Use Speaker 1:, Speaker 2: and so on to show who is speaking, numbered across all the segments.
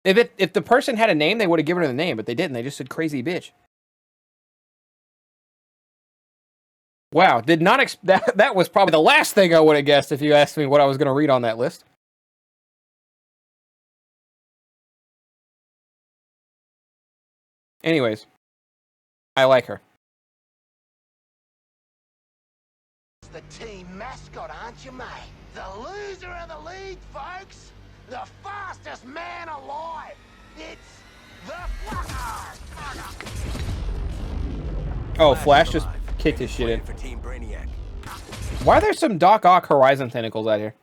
Speaker 1: If the person had a name, they would have given her the name, but they didn't. They just said crazy bitch. Wow, did not that was probably the last thing I would have guessed if you asked me what I was going to read on that list. Anyways, I like her.
Speaker 2: The team mascot, aren't you, mate? The loser of the league, folks. The fastest man alive. It's the Flash.
Speaker 1: Oh, Flash just kicked his shit in. Why are there some Doc Ock Horizon tentacles out here?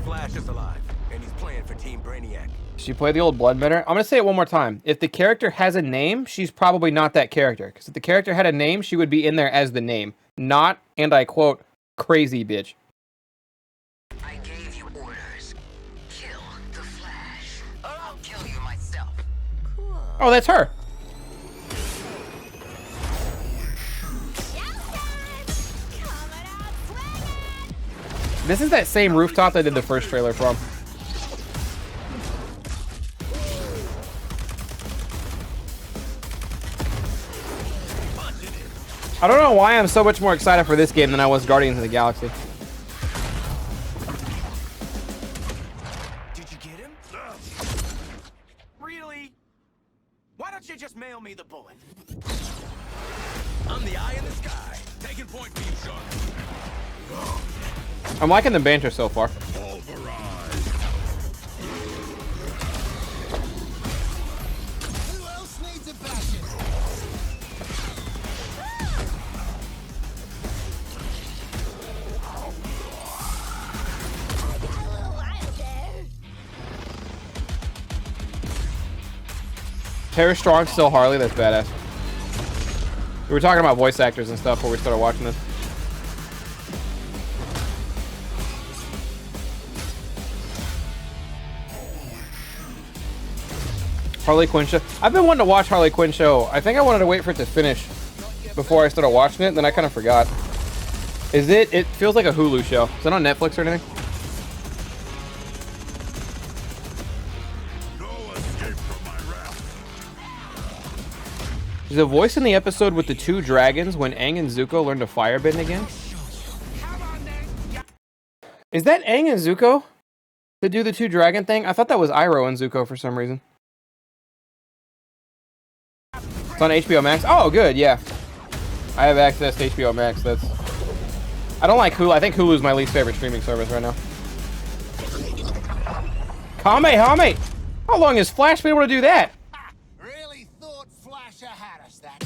Speaker 3: Flash is alive, and he's playing for Team Brainiac.
Speaker 1: She played the old Bloodbender. I'm gonna say it one more time. If the character has a name, she's probably not that character. Because if the character had a name, she would be in there as the name, not, and I quote, crazy bitch.
Speaker 4: I gave you orders. Kill the Flash, or I'll kill you myself. Cool.
Speaker 1: Oh, that's her. This is that same rooftop they did the first trailer from. I don't know why I'm so much more excited for this game than I was Guardians of the Galaxy.
Speaker 3: Did you get him? Really? Why don't you just mail me the bullet? I'm the eye in the sky. Taking point for you, Sean.
Speaker 1: I'm liking the banter so far.
Speaker 2: Who else needs a bastion?
Speaker 1: Tara Strong's still Harley. That's badass. We were talking about voice actors and stuff before we started watching this. Harley Quinn show. I've been wanting to watch Harley Quinn show. I think I wanted to wait for it to finish before I started watching it, and then I kind of forgot. Is it? It feels like a Hulu show. Is it on Netflix or anything? There's a voice in the episode with the two dragons when Aang and Zuko learn to firebend again. Is that Aang and Zuko to do the two dragon thing? I thought that was Iroh and Zuko for some reason. It's on HBO Max. Oh, good, yeah. I have access to HBO Max. That's. I don't like Hulu. I think Hulu's my least favorite streaming service right now. Kamehame! How long has Flash been able to do that?
Speaker 2: Really thought Flasher had us that.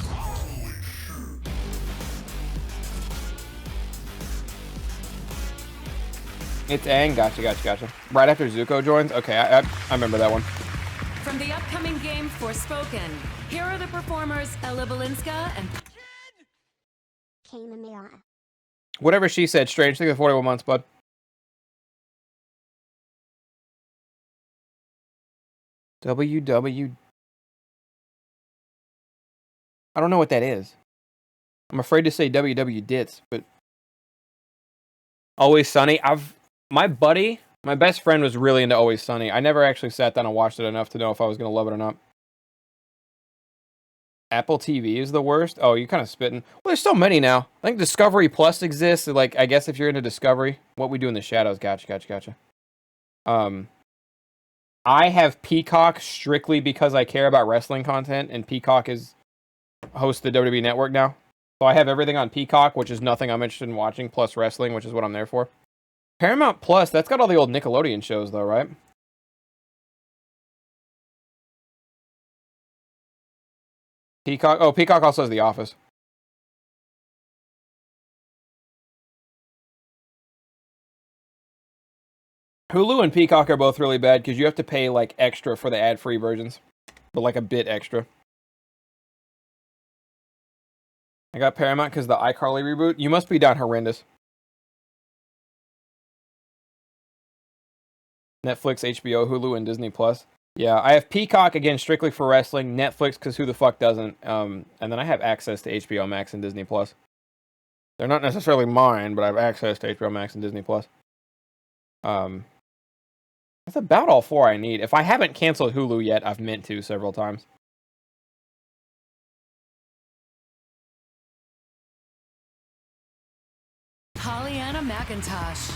Speaker 1: It's Aang. Gotcha. Right after Zuko joins? Okay, I remember that one.
Speaker 5: From the upcoming game Forspoken, here are the performers Ella Balinska and...
Speaker 1: Whatever she said, strange thing for 41 months, bud. WW. I don't know what that is. I'm afraid to say WW Dits, but Always Sunny. My best friend was really into Always Sunny. I never actually sat down and watched it enough to know if I was going to love it or not. Apple TV is the worst. Oh, you're kind of spitting. Well, there's so many now. I think Discovery Plus exists. Like, I guess if you're into Discovery, What We Do in the Shadows. Gotcha. I have Peacock strictly because I care about wrestling content, and Peacock hosts the WWE Network now. So I have everything on Peacock, which is nothing I'm interested in watching, plus wrestling, which is what I'm there for. Paramount Plus, that's got all the old Nickelodeon shows, though, right? Peacock. Oh, Peacock also has The Office. Hulu and Peacock are both really bad because you have to pay like extra for the ad-free versions, but like a bit extra. I got Paramount because the iCarly reboot. You must be down horrendous. Netflix, HBO, Hulu, and Disney Plus. Yeah, I have Peacock again strictly for wrestling. Netflix because who the fuck doesn't? And then I have access to HBO Max and Disney Plus. They're not necessarily mine, but I have access to HBO Max and Disney Plus. That's about all 4 I need. If I haven't canceled Hulu yet, I've meant to several times.
Speaker 5: Pollyanna McIntosh.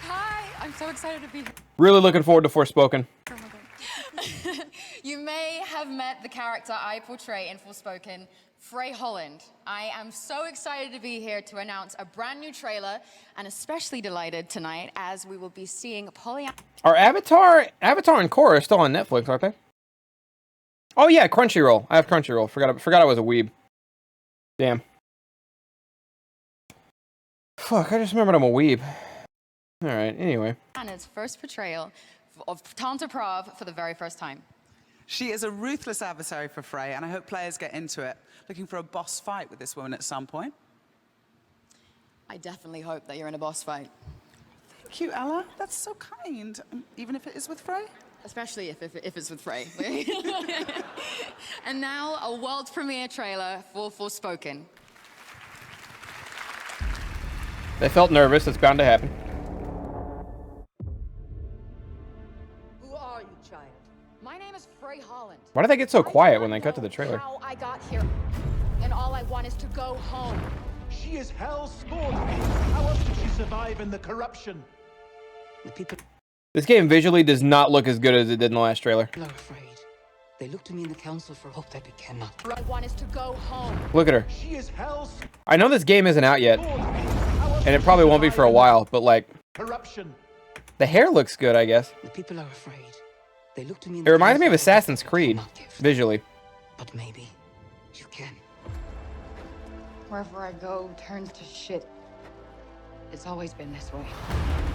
Speaker 6: Hi, I'm so excited to be here.
Speaker 1: Really looking forward to Forspoken.
Speaker 6: Oh my God. You may have met the character I portray in Forspoken, Frey Holland. I am so excited to be here to announce a brand new trailer, and especially delighted tonight as we will be seeing Pollyanna.
Speaker 1: Are Avatar and Korra are still on Netflix, aren't they? Oh yeah, Crunchyroll. I have Crunchyroll. Forgot I was a weeb. Damn. Fuck, I just remembered I'm a weeb. Alright, anyway.
Speaker 6: Anna's first portrayal of Tanta Prav for the very first time.
Speaker 7: She is a ruthless adversary for Frey, and I hope players get into it, looking for a boss fight with this woman at some point.
Speaker 6: I definitely hope that you're in a boss fight.
Speaker 7: Thank you, Ella. That's so kind. Even if it is with Frey?
Speaker 6: Especially if it's with Frey. And now, a world premiere trailer for Forspoken.
Speaker 1: They felt nervous. It's bound to happen.
Speaker 8: Who are you, child?
Speaker 6: My name is Frey Holland.
Speaker 1: Why did they get so quiet when they cut to the trailer?
Speaker 6: How I got here, and all I want is to go home.
Speaker 2: She is hell's spawn. How else did she survive in the corruption?
Speaker 8: The people
Speaker 1: This game visually does not look as good as it did in the last trailer.
Speaker 8: are afraid. They look to me in the council for hope that we cannot.
Speaker 6: All I want is to go home.
Speaker 1: Look at her.
Speaker 2: She is hell's
Speaker 1: I know this game isn't out yet,
Speaker 2: spawn. How else
Speaker 1: and it
Speaker 2: did
Speaker 1: probably
Speaker 2: she
Speaker 1: won't be for
Speaker 2: survive
Speaker 1: a
Speaker 2: in
Speaker 1: while, but like,
Speaker 2: the corruption.
Speaker 1: the hair looks good, I guess.
Speaker 8: The people are afraid. They look to me in
Speaker 1: It
Speaker 8: the
Speaker 1: reminds me of
Speaker 8: council for hope
Speaker 1: Assassin's
Speaker 8: that we
Speaker 1: Creed,
Speaker 8: cannot give.
Speaker 1: visually.
Speaker 8: But maybe you can.
Speaker 6: Wherever I go turns to shit. It's always been this way.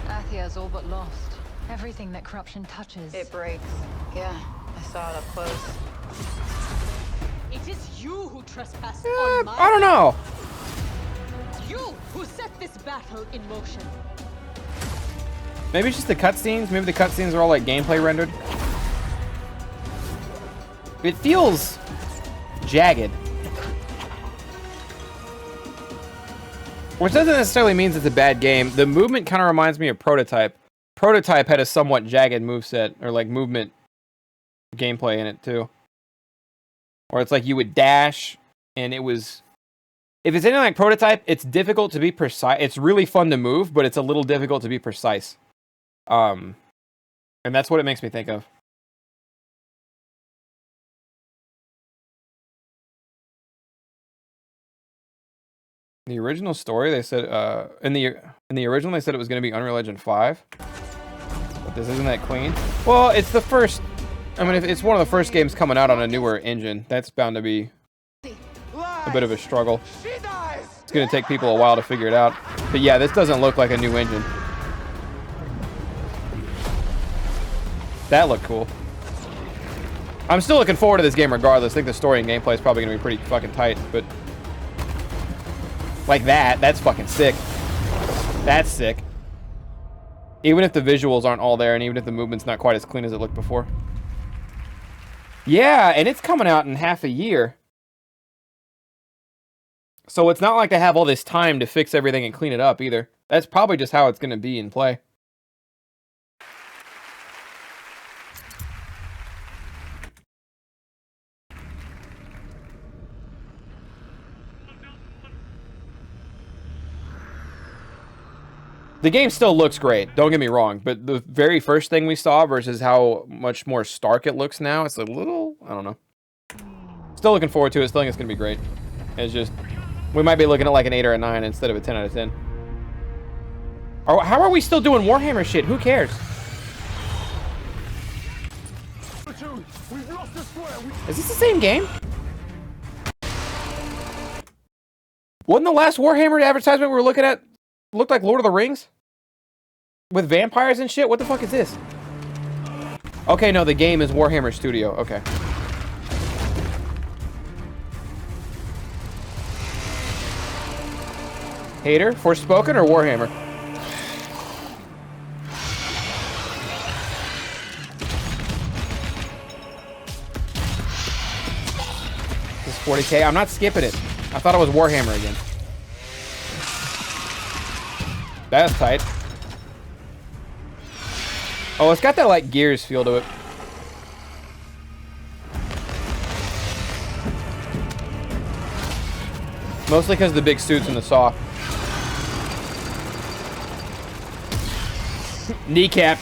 Speaker 6: Athia's all but lost.
Speaker 9: Everything that corruption touches.
Speaker 6: It breaks. Yeah, I saw it up close.
Speaker 9: It is you who trespassed on my
Speaker 1: I don't know.
Speaker 9: You who set this battle in motion.
Speaker 1: Maybe it's just the cutscenes. Maybe the cutscenes are all like gameplay rendered. It feels jagged. Which doesn't necessarily mean it's a bad game. The movement kind of reminds me of Prototype. Prototype had a somewhat jagged moveset, or like movement gameplay in it too. Or it's like you would dash, and it was... If it's anything like Prototype, it's difficult to be precise. It's really fun to move, but it's a little difficult to be precise. And that's what it makes me think of. The original story, they said, in the original, they said it was going to be Unreal Engine 5. But this isn't that clean. Well, it's the first... I mean, if it's one of the first games coming out on a newer engine, that's bound to be a bit of a struggle. It's going to take people a while to figure it out. But yeah, this doesn't look like a new engine. That looked cool. I'm still looking forward to this game regardless. I think the story and gameplay is probably going to be pretty fucking tight, but... Like that's fucking sick. That's sick. Even if the visuals aren't all there, and even if the movement's not quite as clean as it looked before. Yeah, and it's coming out in half a year. So it's not like they have all this time to fix everything and clean it up either. That's probably just how it's going to be in play. The game still looks great, don't get me wrong, but the very first thing we saw versus how much more stark it looks now, it's a little, I don't know. Still looking forward to it, still think it's going to be great. It's just, we might be looking at like an 8 or a 9 instead of a 10 out of 10. How are we still doing Warhammer shit? Who cares? Is this the same game? Wasn't the last Warhammer advertisement we were looking at looked like Lord of the Rings? With vampires and shit? What the fuck is this? Okay, no, the game is Warhammer Studio. Okay. Hater? Forspoken or Warhammer? This is 40K. I'm not skipping it. I thought it was Warhammer again. That's tight. Oh, it's got that like Gears feel to it. Mostly because of the big suits and the saw. Kneecap.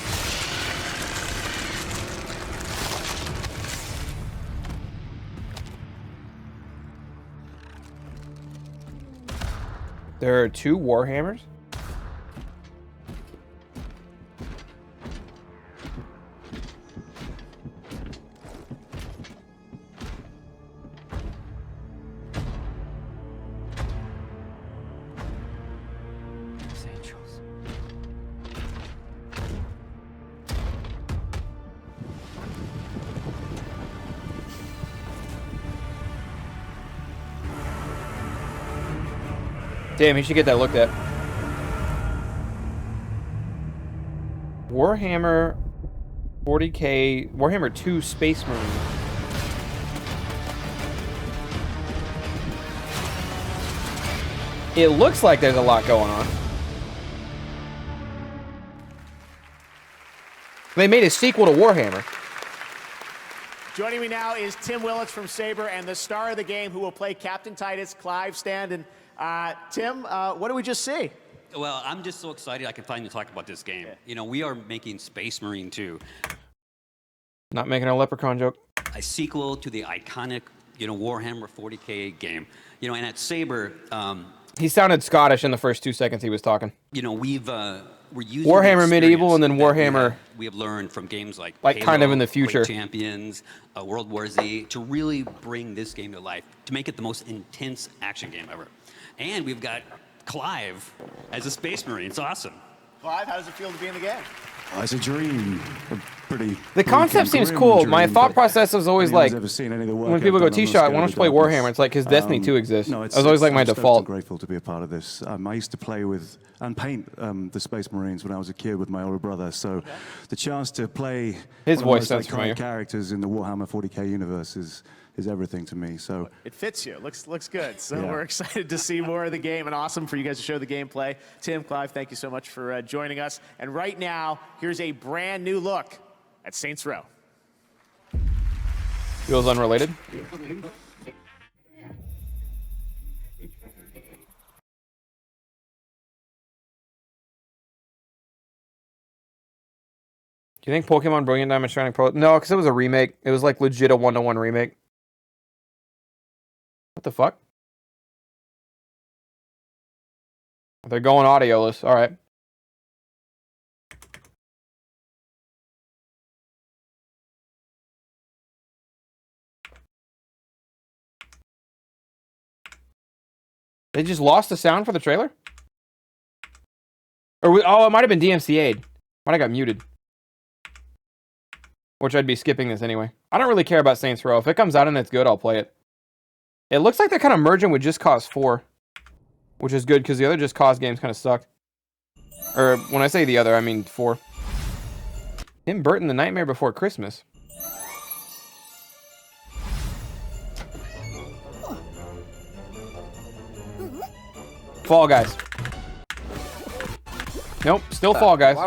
Speaker 1: There are 2 Warhammers? Damn, he should get that looked at. Warhammer 40K, Warhammer 2 Space Marine. It looks like there's a lot going on. They made a sequel to Warhammer.
Speaker 10: Joining me now is Tim Willits from Saber and the star of the game who will play Captain Titus, Clive Standen. Tim, what did we just see?
Speaker 11: Well, I'm just so excited I can finally talk about this game. Yeah. You know, we are making Space Marine 2.
Speaker 1: Not making a leprechaun joke.
Speaker 11: A sequel to the iconic, you know, Warhammer 40K game. You know, and at Saber...
Speaker 1: he sounded Scottish in the first 2 seconds he was talking.
Speaker 11: You know, we're using
Speaker 1: Warhammer Medieval and then Warhammer...
Speaker 11: We have learned from games like
Speaker 1: Halo, kind of in the future.
Speaker 11: Champions, World War Z, to really bring this game to life, to make it the most intense action game ever. And we've got Clive as a Space Marine. It's awesome.
Speaker 10: Clive, how does it feel to be in the game?
Speaker 12: It's a dream.
Speaker 1: The concept seems cool. My thought process was always like, when people go T-Shot, why don't you play Warhammer? It's like, because Destiny 2 exists.
Speaker 12: No,
Speaker 1: that was always like my default.
Speaker 12: I'm grateful to be a part of this. I used to play with and paint the Space Marines when I was a kid with my older brother. So the chance to play
Speaker 1: his voice
Speaker 12: sounds familiar. Characters in the Warhammer 40K universe is everything to me. So
Speaker 10: it fits you. Looks good. So we're excited to see more of the game, and awesome for you guys to show the gameplay. Tim, Clive, thank you so much for joining us. And right now, here's a brand new look at Saints Row.
Speaker 1: Feels unrelated. Do you think Pokemon Brilliant Diamond Shining Pearl? No, because it was a remake. It was like legit a 1-to-1 remake. What the fuck? They're going audioless. All right. They just lost the sound for the trailer? Or oh, it might have been DMCA'd. Might have got muted. Which I'd be skipping this anyway. I don't really care about Saints Row. If it comes out and it's good, I'll play it. It looks like they're kind of merging with Just Cause 4. Which is good, because the other Just Cause games kind of sucked. Or, when I say the other, I mean 4. Tim Burton, The Nightmare Before Christmas. Fall Guys. Nope, still Fall Guys.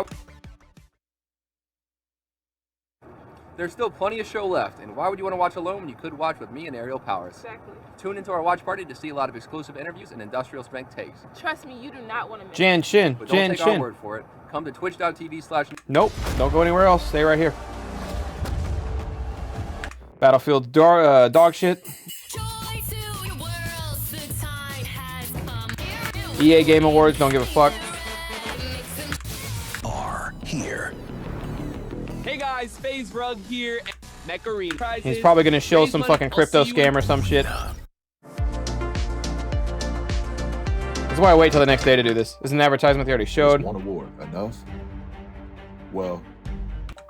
Speaker 13: There's still plenty of show left, and why would you want to watch alone when you could watch with me and Aerial Powers?
Speaker 9: Exactly.
Speaker 13: Tune into our watch party to see a lot of exclusive interviews and industrial strength takes.
Speaker 9: Trust me, you do not want to miss
Speaker 1: Genshin.
Speaker 13: But don't take our word for it. Come to twitch.tv/.
Speaker 1: Nope, don't go anywhere else. Stay right here. Battlefield dog shit. EA Game Awards, don't give a fuck.
Speaker 3: Are here.
Speaker 14: Hey guys, FaZe Rug here. Mecharine prizes.
Speaker 1: He's probably gonna show some fucking crypto scam or some shit. That's why I wait till the next day to do this. This is an advertisement they already showed.
Speaker 15: One award enough? Well,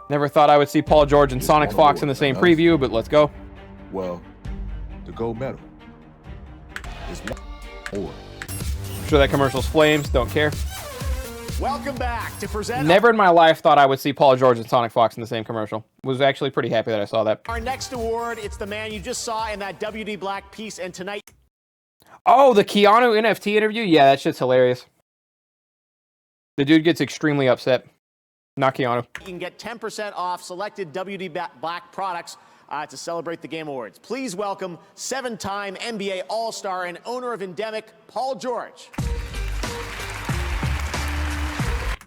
Speaker 1: never thought I would see Paul George and Sonic Fox in the same preview, but let's go.
Speaker 15: Well, the gold medal is one award.
Speaker 1: I'm sure that commercial's flames, don't care.
Speaker 10: Welcome back to present.
Speaker 1: Never in my life thought I would see Paul George and Sonic Fox in the same commercial. Was actually pretty happy that I saw that.
Speaker 10: Our next award, it's the man you just saw in that WD Black piece, and tonight.
Speaker 1: Oh, the Keanu NFT interview? Yeah, that shit's hilarious. The dude gets extremely upset. Not Keanu.
Speaker 10: You can get 10% off selected WD Black products to celebrate the Game Awards. Please welcome 7-time NBA All-Star and owner of Endemic, Paul George.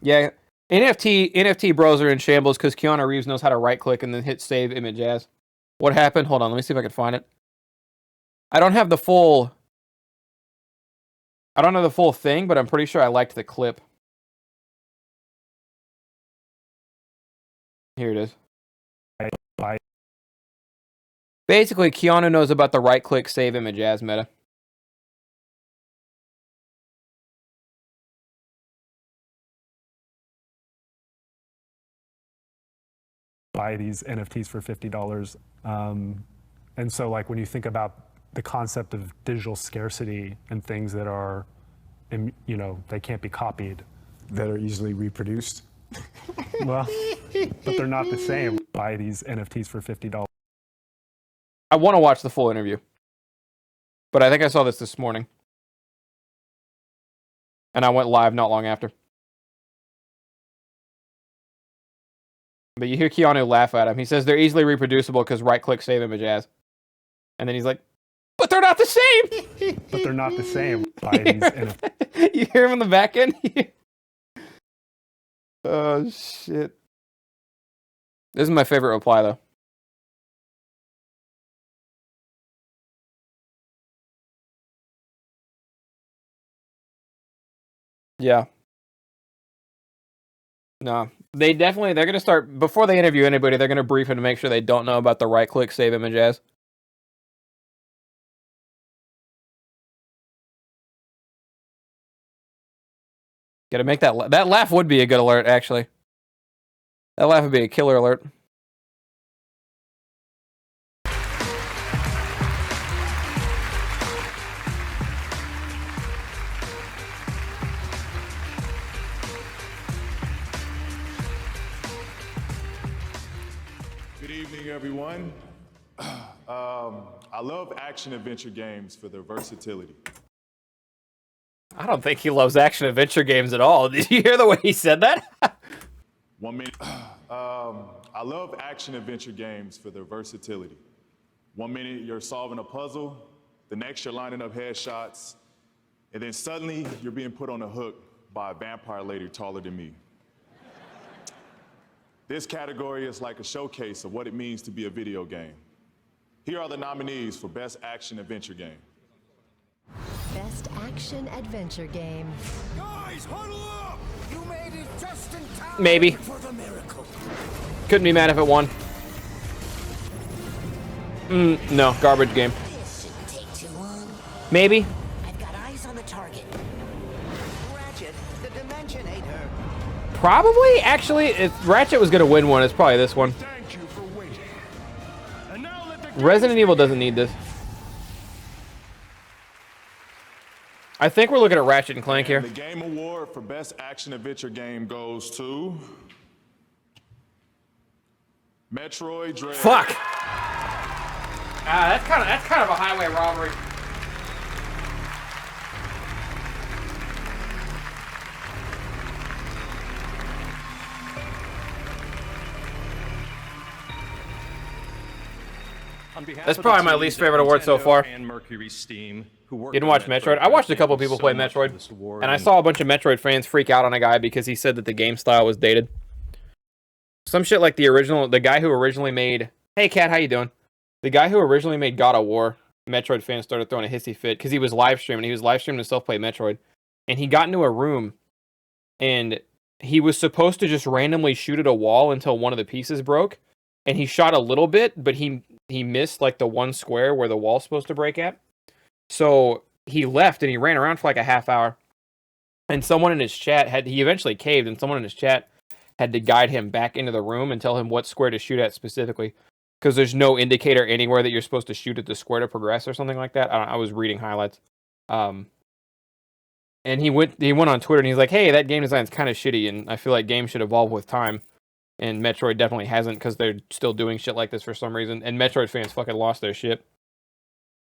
Speaker 1: Yeah, NFT bros are in shambles because Keanu Reeves knows how to right-click and then hit save image as. What happened? Hold on, let me see if I can find it. I don't have the full thing, but I'm pretty sure I liked the clip. Here it is. Basically, Keanu knows about the right-click save image as meta.
Speaker 16: Buy these NFTs for $50. And so like when you think about the concept of digital scarcity and things that are, you know, they can't be copied.
Speaker 17: That are easily reproduced.
Speaker 16: Well, but they're not the same. Buy these NFTs for $50.
Speaker 1: I want to watch the full interview. But I think I saw this morning. And I went live not long after. But you hear Keanu laugh at him. He says they're easily reproducible because right-click save image as. And then he's like, but they're not the same!
Speaker 16: But they're not the same. Buy these NFTs.
Speaker 1: You hear him in the back end? Oh, shit. This is my favorite reply, though. Yeah. No. They're going to start, before they interview anybody, they're going to brief him to make sure they don't know about the right-click save image as. Gotta make that laugh would be a good alert, actually. That laugh would be a killer alert.
Speaker 18: Good evening, everyone. I love action-adventure games for their versatility.
Speaker 1: I don't think he loves action-adventure games at all. Did you hear the way he said that?
Speaker 18: 1 minute. I love action-adventure games for their versatility. 1 minute you're solving a puzzle, the next you're lining up headshots, and then suddenly you're being put on a hook by a vampire lady taller than me. This category is like a showcase of what it means to be a video game. Here are the nominees for Best Action Adventure Game.
Speaker 19: Best Action Adventure Game.
Speaker 2: Guys, huddle up! You made it just in time
Speaker 1: Maybe.
Speaker 2: for the miracle.
Speaker 1: Couldn't be mad if it won. No, garbage game.
Speaker 2: This shouldn't take too long.
Speaker 1: Maybe.
Speaker 2: I've got eyes on the target. Ratchet, the Dimensionator.
Speaker 1: Probably. Actually, if Ratchet was going to win one, it's probably this one.
Speaker 2: Thank you for waiting. And now let the
Speaker 1: Resident Evil doesn't need this. I think we're looking at Ratchet and Clank here.
Speaker 18: The Game Award for Best Action Adventure Game goes to Metroid Dread.
Speaker 1: Fuck. That's kind of a highway robbery. That's probably my least favorite award so far.
Speaker 20: And Mercury's Steam, who
Speaker 1: Didn't watch Metroid. I watched a couple people play Metroid, and I saw a bunch of Metroid fans freak out on a guy because he said that the game style was dated. Some shit like the guy who originally made. Hey, Cat, how you doing? The guy who originally made God of War, Metroid fans started throwing a hissy fit because he was live streaming. He was live streaming himself play Metroid, and he got into a room, and he was supposed to just randomly shoot at a wall until one of the pieces broke, and he shot a little bit, but he missed like the one square where the wall's supposed to break at. So he left and he ran around for like a half hour. And someone in his chat he eventually caved, and someone in his chat had to guide him back into the room and tell him what square to shoot at specifically. Because there's no indicator anywhere that you're supposed to shoot at the square to progress or something like that. I was reading highlights. And he went on Twitter and he's like, hey, that game design's kind of shitty, and I feel like games should evolve with time. And Metroid definitely hasn't, because they're still doing shit like this for some reason. And Metroid fans fucking lost their shit.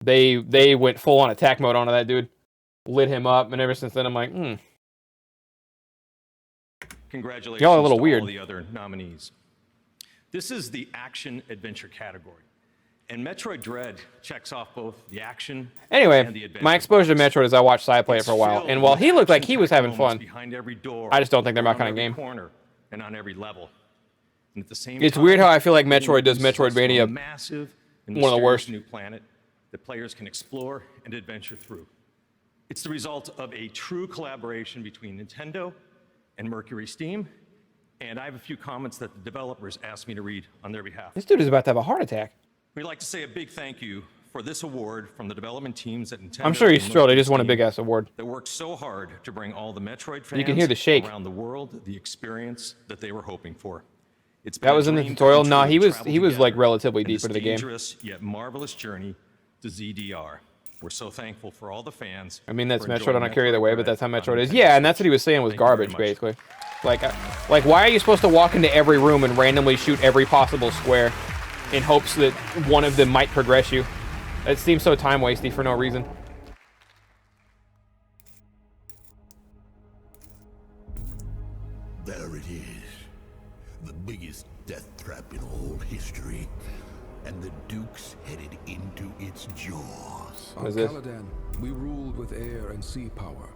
Speaker 1: They went full on attack mode onto that dude, lit him up, and ever since then I'm like,
Speaker 20: Congratulations
Speaker 1: Y'all are a little
Speaker 20: to
Speaker 1: weird.
Speaker 20: all the other nominees. This is the action-adventure category. And Metroid Dread checks off both the action and the
Speaker 1: Anyway,
Speaker 20: adventure.
Speaker 1: my exposure to Metroid is I watched Sai play it for a while, and while he looked like he was having fun,
Speaker 20: behind every door,
Speaker 1: I just don't think they're my kind of
Speaker 20: every
Speaker 1: game.
Speaker 20: corner, and on every level. And at the same
Speaker 1: It's
Speaker 20: time,
Speaker 1: weird how I feel like
Speaker 20: it
Speaker 1: Metroid does
Speaker 20: introduces us to a
Speaker 1: Metroidvania
Speaker 20: massive and
Speaker 1: one of the
Speaker 20: mysterious
Speaker 1: worst.
Speaker 20: new planet that players can explore and adventure through. It's the result of a true collaboration between Nintendo and Mercury Steam, and I have a few comments that the developers asked me to read on their behalf.
Speaker 1: This dude is about to have a heart attack.
Speaker 20: We'd like to say a big thank you for this award from the development teams at Nintendo.
Speaker 1: I'm sure he's
Speaker 20: and
Speaker 1: thrilled. He
Speaker 20: Mercury
Speaker 1: just won a
Speaker 20: Steam
Speaker 1: big-ass award.
Speaker 20: that worked so hard to bring all the Metroid fans
Speaker 1: You can hear the shake.
Speaker 20: around the world the experience that they were hoping for. It's
Speaker 1: That
Speaker 20: been
Speaker 1: was
Speaker 20: a
Speaker 1: in the
Speaker 20: dream
Speaker 1: tutorial.
Speaker 20: come
Speaker 1: Nah,
Speaker 20: true
Speaker 1: he
Speaker 20: to
Speaker 1: was
Speaker 20: travel
Speaker 1: like
Speaker 20: together
Speaker 1: relatively
Speaker 20: in
Speaker 1: deep
Speaker 20: this
Speaker 1: into the game.
Speaker 20: dangerous yet marvelous journey to ZDR. We're so thankful for all the fans.
Speaker 1: I mean, that's
Speaker 20: for
Speaker 1: Metroid.
Speaker 20: enjoying
Speaker 1: I don't care either way, but
Speaker 20: Dread
Speaker 1: that's how
Speaker 20: on
Speaker 1: Metroid is.
Speaker 20: Nintendo
Speaker 1: Yeah, and that's
Speaker 20: Switch.
Speaker 1: what he was saying was
Speaker 20: Thank you very
Speaker 1: garbage,
Speaker 20: much.
Speaker 1: basically. Like, why are you supposed to walk into every room and randomly shoot every possible square in hopes that one of them might progress you? It seems so time wasty for no reason.
Speaker 2: There it is. The biggest death trap in all history. And the Duke's headed into its jaws.
Speaker 1: What is
Speaker 21: On
Speaker 1: this?
Speaker 21: Caladan, we ruled with air and sea power.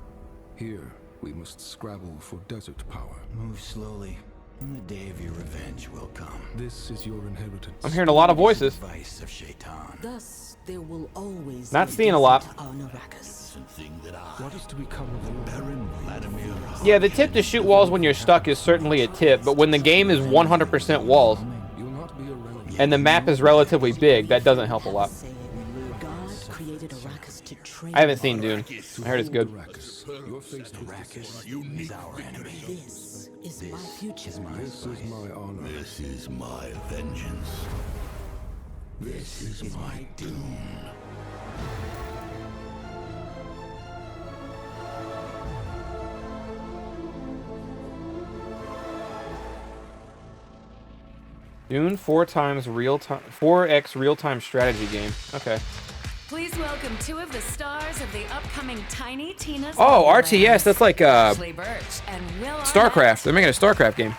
Speaker 21: Here, we must scrabble for desert power.
Speaker 2: Move slowly, and the day of your revenge will come.
Speaker 21: This is your inheritance.
Speaker 1: I'm hearing a lot of voices.
Speaker 2: Vice of Shaitan.
Speaker 8: Thus, there will always
Speaker 1: Not
Speaker 8: be
Speaker 1: seeing a lot.
Speaker 8: desert on Arrakis.
Speaker 2: Something that
Speaker 21: What is to become of you?
Speaker 2: Baron Vladimir.
Speaker 1: Yeah, the tip to shoot walls when you're stuck is certainly a tip, but when the game is 100% walls,
Speaker 21: You'll not be a relic.
Speaker 1: and the map is relatively big, that doesn't help a lot.
Speaker 8: God created Arrakis to train.
Speaker 1: I haven't seen Dune. I heard it's good.
Speaker 21: You're faced with
Speaker 2: Arrakis, unique our enemy.
Speaker 8: This is my future.
Speaker 21: This is my honor.
Speaker 2: This is my vengeance. This is my doom.
Speaker 1: Dune 4x real-time strategy game. Okay.
Speaker 5: Please welcome two of the stars of the upcoming Tiny Tina's
Speaker 1: Oh,
Speaker 5: Wonderlands.
Speaker 1: RTS. That's like
Speaker 5: Ashley Birch and Will Arnett.
Speaker 1: StarCraft. They're making a StarCraft game.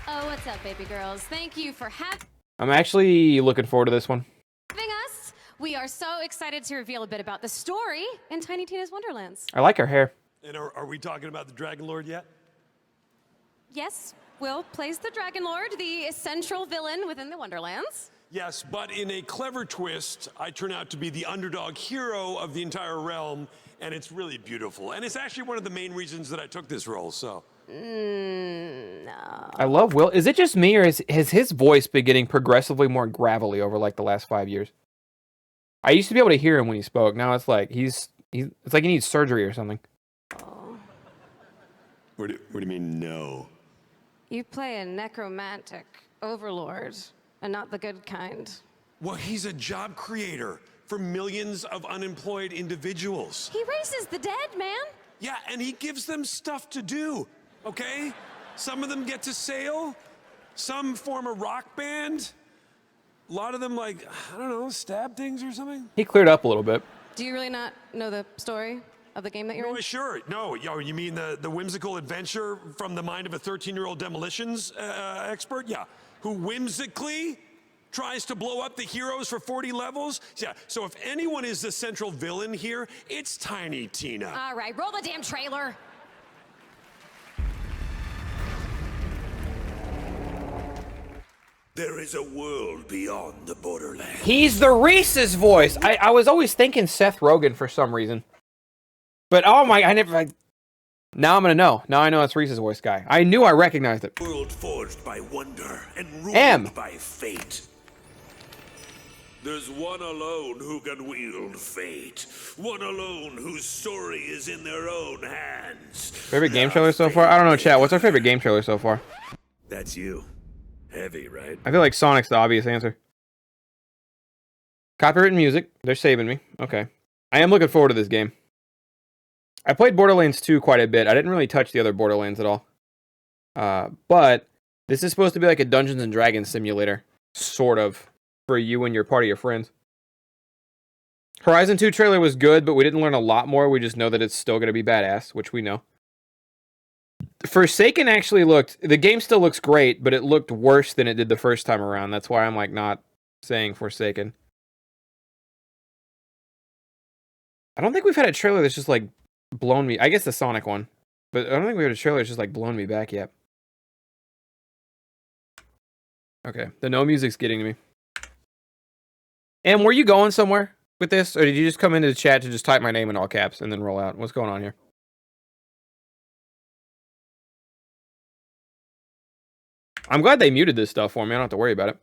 Speaker 22: Oh, what's up, baby girls? Thank you for having
Speaker 1: I'm actually looking forward to this one.
Speaker 22: us. We are so excited to reveal a bit about the story in Tiny Tina's Wonderlands.
Speaker 1: I like her hair.
Speaker 23: And are we talking about the Dragon Lord yet?
Speaker 22: Yes, Will plays the Dragon Lord, the central villain within the Wonderlands.
Speaker 23: Yes, but in a clever twist, I turn out to be the underdog hero of the entire realm, and it's really beautiful. And it's actually one of the main reasons that I took this role, so.
Speaker 22: No.
Speaker 1: I love Will. Is it just me, or has his voice been getting progressively more gravelly over like the last 5 years? I used to be able to hear him when he spoke. Now it's like it's like he needs surgery or something.
Speaker 23: What do you mean, no?
Speaker 22: You play a necromantic overlord, and not the good kind.
Speaker 23: Well, he's a job creator for millions of unemployed individuals.
Speaker 22: He raises the dead, man.
Speaker 23: Yeah, and he gives them stuff to do, okay? Some of them get to sail, some form a rock band. A lot of them, like, I don't know, stab things or something.
Speaker 1: He cleared up a little bit.
Speaker 22: Do you really not know the story of the game that you're in?
Speaker 23: Sure. No, you mean the whimsical adventure from the mind of a 13-year-old demolitions expert? Yeah, who whimsically tries to blow up the heroes for 40 levels? Yeah, so if anyone is the central villain here, it's Tiny Tina.
Speaker 22: All right, roll the damn trailer.
Speaker 2: There is a world beyond the borderlands.
Speaker 1: He's the Reese's voice. I was always thinking Seth Rogen for some reason. But oh my, now I'm gonna know. Now I know it's Reese's voice guy. I knew I recognized it.
Speaker 2: World forged by wonder and ruled
Speaker 1: M.
Speaker 2: by fate. There's one alone who can wield fate. One alone whose story is in their own hands.
Speaker 1: Favorite game trailer so far? I don't know, chat. What's our favorite game trailer so far?
Speaker 2: That's you. Heavy, right?
Speaker 1: I feel like Sonic's the obvious answer. Copywritten music. They're saving me. Okay. I am looking forward to this game. I played Borderlands 2 quite a bit. I didn't really touch the other Borderlands at all. But this is supposed to be like a Dungeons and Dragons simulator. Sort of. For you and your party of friends. Horizon 2 trailer was good, but we didn't learn a lot more. We just know that it's still going to be badass, which we know. Forsaken actually looked... The game still looks great, but it looked worse than it did the first time around. That's why I'm, like, not saying Forsaken. I don't think we've had a trailer that's just, like, blown me... I guess the Sonic one. But I don't think we had a trailer that's just, like, blown me back yet. Okay. The no music's getting to me. Em, were you going somewhere with this? Or did you just come into the chat to just type my name in all caps and then roll out? What's going on here? I'm glad they muted this stuff for me. I don't have to worry about it.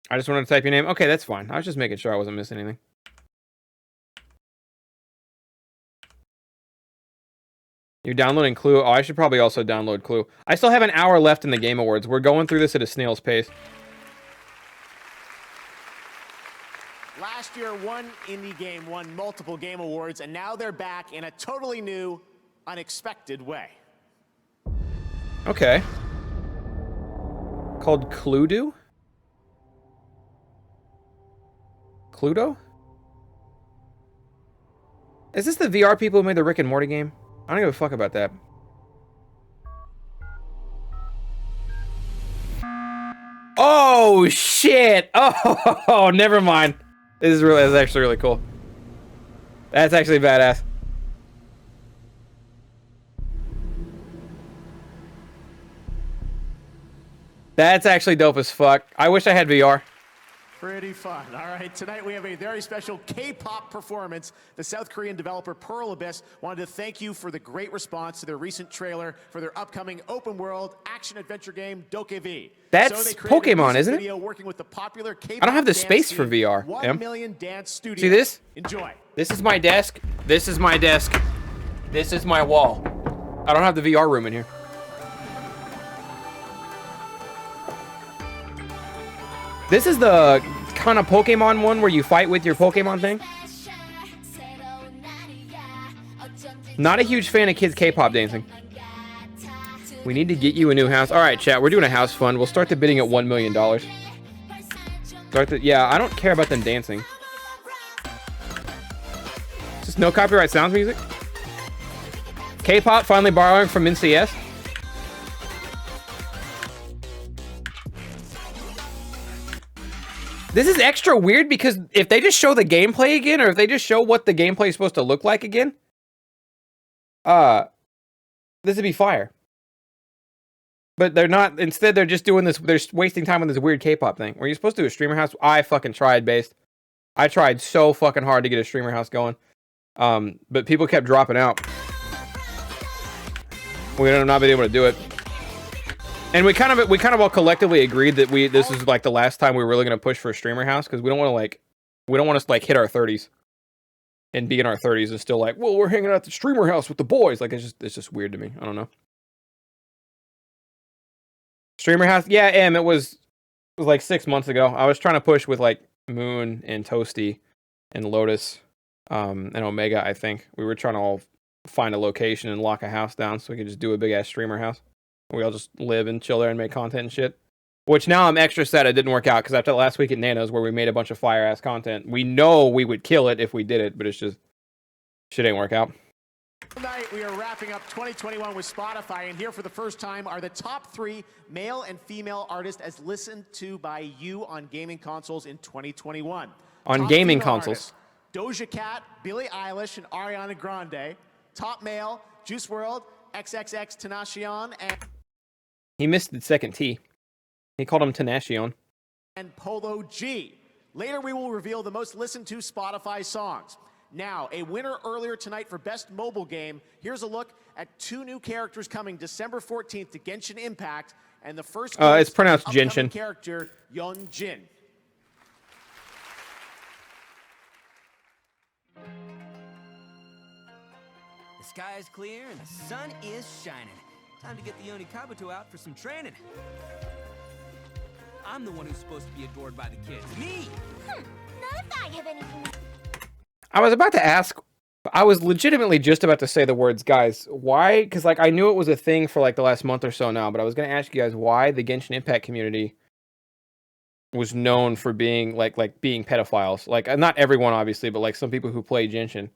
Speaker 1: I just wanted to type your name. Okay, that's fine. I was just making sure I wasn't missing anything. You're downloading Clue? Oh, I should probably also download Clue. I still have an hour left in the Game Awards. We're going through this at a snail's pace.
Speaker 10: Last year, one indie game won multiple Game Awards, and now they're back in a totally new, unexpected way.
Speaker 1: Okay. Called Cluedo? Cluedo? Is this the VR people who made the Rick and Morty game? I don't give a fuck about that. Oh shit! Oh, never mind. This is actually really cool. That's actually badass. That's actually dope as fuck. I wish I had VR.
Speaker 10: Pretty fun. All right, tonight we have a very special K-pop performance. The South Korean developer Pearl Abyss wanted to thank you for the great response to their recent trailer for their upcoming open-world action-adventure game Dokev.
Speaker 1: That's Pokemon, isn't it?
Speaker 10: Working with the popular K-pop
Speaker 1: I don't have the
Speaker 10: dance
Speaker 1: space for
Speaker 10: team,
Speaker 1: VR.
Speaker 10: 1 Million Dance Studio.
Speaker 1: See this?
Speaker 10: Enjoy.
Speaker 1: This is my desk. This is my desk. This is my wall. I don't have the VR room in here. This is the kind of Pokemon one where you fight with your Pokemon thing. Not a huge fan of kids K-pop dancing. We need to get you a new house. All right, chat. We're doing a house fund. We'll start the bidding at $1 million. Yeah, I don't care about them dancing. Just no copyright sounds music. K-pop finally borrowing from NCS. This is extra weird because if they just show the gameplay again, or if they just show what the gameplay is supposed to look like again, this would be fire. But they're not. Instead, they're just doing this. They're wasting time on this weird K-pop thing. Were you supposed to do a streamer house? I fucking tried, based. I tried so fucking hard to get a streamer house going, but people kept dropping out. We have not been able to do it. And we kind of all collectively agreed that this is like the last time we were really going to push for a streamer house, because we don't want to like hit our 30s and be in our 30s and still like, well, we're hanging out at the streamer house with the boys. Like it's just weird to me. I don't know. Streamer house, yeah, it was like 6 months ago. I was trying to push with like Moon and Toasty and Lotus and Omega. I think we were trying to all find a location and lock a house down so we could just do a big ass streamer house. We all just live and chill there and make content and shit. Which now I'm extra sad it didn't work out, because after last week at Nano's where we made a bunch of fire ass content, we know we would kill it if we did it, but it's just shit ain't work out.
Speaker 10: Tonight we are wrapping up 2021 with Spotify, and here for the first time are the top 3 male and female artists as listened to by you on gaming consoles in 2021.
Speaker 1: On
Speaker 10: top
Speaker 1: gaming
Speaker 10: female
Speaker 1: consoles.
Speaker 10: Artists, Doja Cat, Billie Eilish, and Ariana Grande. Top male, Juice WRLD, XXX Tenacion, and
Speaker 1: He missed the second T. He called him Tenacion.
Speaker 10: And Polo G. Later we will reveal the most listened to Spotify songs. Now, a winner earlier tonight for Best Mobile Game. Here's a look at 2 new characters coming December 14th to Genshin Impact, and the first
Speaker 1: it's pronounced Genshin.
Speaker 10: Character Yeon Jin.
Speaker 4: The sky is clear and the sun is shining. Time to get the Yoni Kabuto out for some training. I'm the one who's supposed to be adored by the kids. Me!
Speaker 6: Not if I have anything.
Speaker 1: I was about to ask, I was legitimately just about to say the words, guys, why? Because like I knew it was a thing for like the last month or so now, but I was going to ask you guys why the Genshin Impact community was known for being like being pedophiles. Like not everyone obviously, but like some people who play Genshin.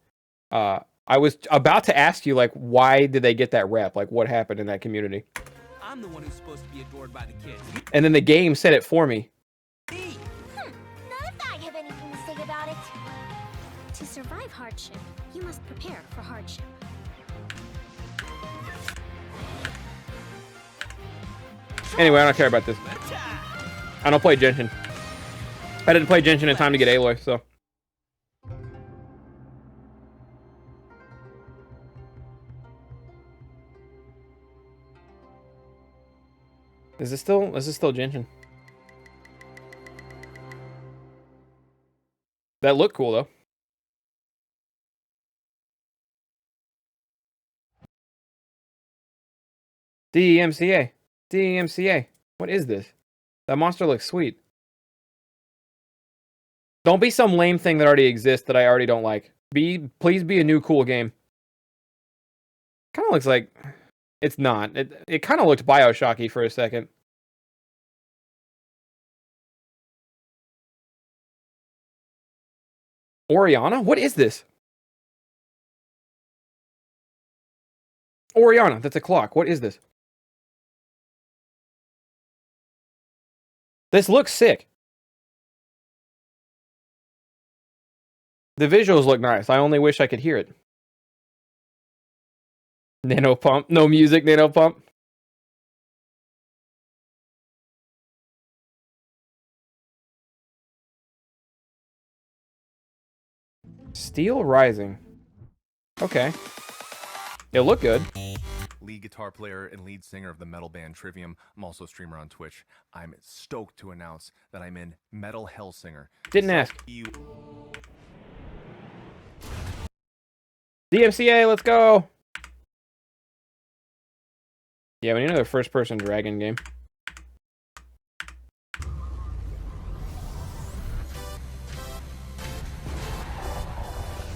Speaker 1: I was about to ask you like why did they get that rep? Like what happened in that community?
Speaker 4: I'm the one who's supposed to be adored by the kids.
Speaker 1: And then the game said it for me.
Speaker 6: None of I have anything to say about it. To survive hardship, you must prepare for hardship.
Speaker 1: Anyway, I don't care about this. I don't play Genshin. I didn't play Genshin in time to get Aloy, so. Is this still Genshin? That looked cool though. DMCA. DMCA. What is this? That monster looks sweet. Don't be some lame thing that already exists that I already don't like. Please be a new cool game. Kind of looks like it's not. It kind of looked BioShocky for a second. Oriana? What is this? Oriana, that's a clock. What is this? This looks sick. The visuals look nice. I only wish I could hear it. Nano Pump. No music, Nano Pump. Steel Rising. Okay. It looked good.
Speaker 7: Lead guitar player and lead singer of the metal band Trivium. I'm also a streamer on Twitch. I'm stoked to announce that I'm in Metal Hellsinger.
Speaker 1: Didn't ask. DMCA, let's go. Yeah, we need another first-person dragon game.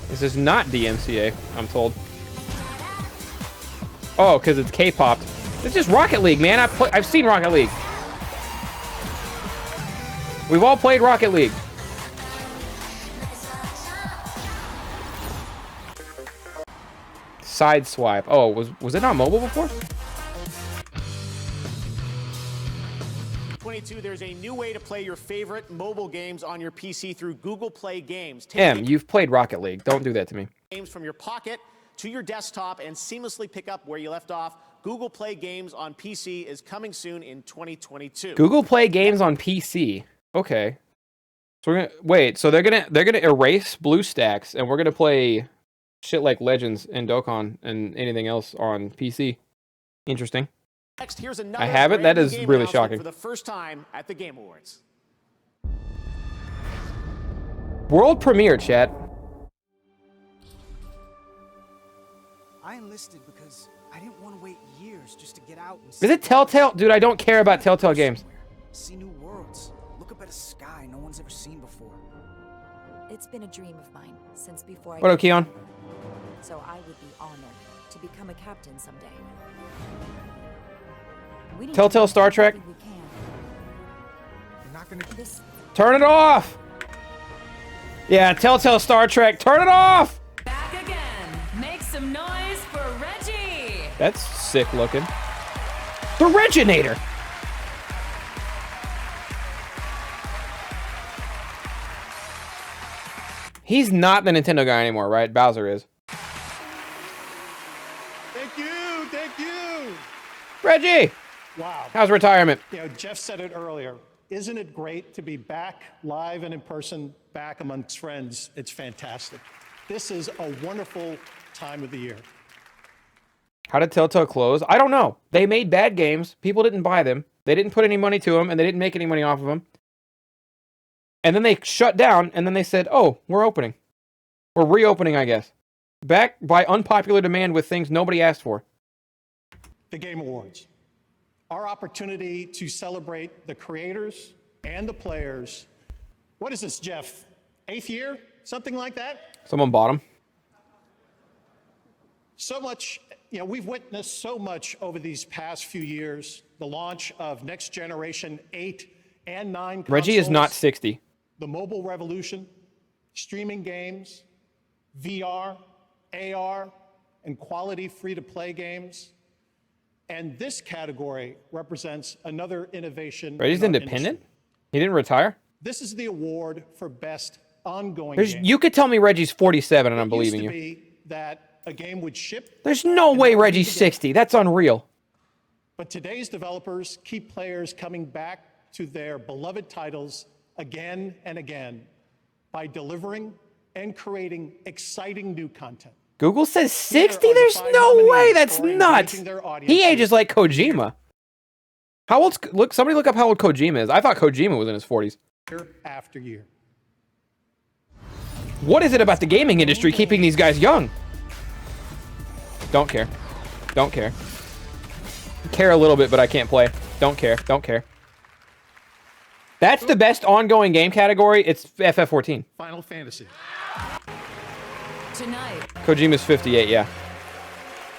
Speaker 1: This is not DMCA, I'm told. Oh, because it's K-pop. It's just Rocket League, man. I've seen Rocket League. We've all played Rocket League. Sideswipe. Oh, was it not mobile before?
Speaker 10: 22, there's a new way to play your favorite mobile games on your PC through Google Play Games.
Speaker 1: You've played Rocket League. Don't do that to me.
Speaker 10: Games from your pocket to your desktop and seamlessly pick up where you left off. Google Play Games on PC is coming soon in 2022.
Speaker 1: Google Play Games on PC. Okay. So we're gonna wait. So they're gonna erase BlueStacks, and we're gonna play shit like Legends and Dokkan and anything else on PC. Interesting.
Speaker 10: Next, here's another
Speaker 1: I have it. That is
Speaker 10: game
Speaker 1: really
Speaker 10: announcement
Speaker 1: shocking.
Speaker 10: For the first time at the Game Awards.
Speaker 1: World premiere, chat.
Speaker 11: I enlisted because I didn't want to wait years just to get out and
Speaker 1: Is it Telltale? Dude, I don't care about Telltale games.
Speaker 11: see new worlds, look up at a sky no one's ever seen before.
Speaker 12: It's been a dream of mine since before I...
Speaker 1: What up, Keon?
Speaker 12: So I would be honored to become a captain someday. We need
Speaker 1: Telltale
Speaker 12: to do
Speaker 1: Star Trek.
Speaker 12: everything we can.
Speaker 11: You're not gonna...
Speaker 12: This...
Speaker 1: Turn it off! Yeah, Telltale Star Trek. Turn it off!
Speaker 5: Back again. Make some noise for Reggie.
Speaker 1: That's sick looking. The Reginator! He's not the Nintendo guy anymore, right? Bowser is.
Speaker 24: Thank you, thank you.
Speaker 1: Reggie!
Speaker 24: Wow.
Speaker 1: How's retirement?
Speaker 24: You know, Jeff said it earlier. Isn't it great to be back live and in person, back amongst friends? It's fantastic. This is a wonderful time of the year.
Speaker 1: How did Telltale close? I don't know. They made bad games. People didn't buy them. They didn't put any money to them, and they didn't make any money off of them. And then they shut down, and then they said, oh, we're opening. We're reopening, I guess. Back by unpopular demand with things nobody asked for.
Speaker 24: The Game Awards. Our opportunity to celebrate the creators and the players. What is this, Jeff? 8th year? Something like that?
Speaker 1: Someone bought them.
Speaker 24: So much, you know, we've witnessed so much over these past few years. The launch of next generation 8 and 9
Speaker 1: Reggie is not
Speaker 24: consoles,
Speaker 1: 60.
Speaker 24: the mobile revolution, streaming games, VR, AR, and quality free-to-play games. And this category represents another innovation.
Speaker 1: Reggie's
Speaker 24: in our
Speaker 1: independent?
Speaker 24: industry.
Speaker 1: He didn't retire?
Speaker 24: This is the award for best ongoing
Speaker 1: There's,
Speaker 24: game.
Speaker 1: you could tell me Reggie's 47 and I'm
Speaker 24: It used
Speaker 1: believing
Speaker 24: to
Speaker 1: you.
Speaker 24: be that a game would ship,
Speaker 1: There's no way Reggie's 60. That's unreal.
Speaker 24: but today's developers keep players coming back to their beloved titles again and again by delivering and creating exciting new content.
Speaker 1: Google says 60? There's no way. That's nuts. He ages like Kojima. How old's... Look, somebody look up how old Kojima is. I thought Kojima was in his 40s.
Speaker 24: Year after year.
Speaker 1: What is it about the gaming industry keeping these guys young? Don't care. Don't care. Care a little bit, but I can't play. Don't care. Don't care. That's the best ongoing game category. It's FF14.
Speaker 24: Final Fantasy.
Speaker 5: Tonight.
Speaker 1: Kojima's 58, yeah.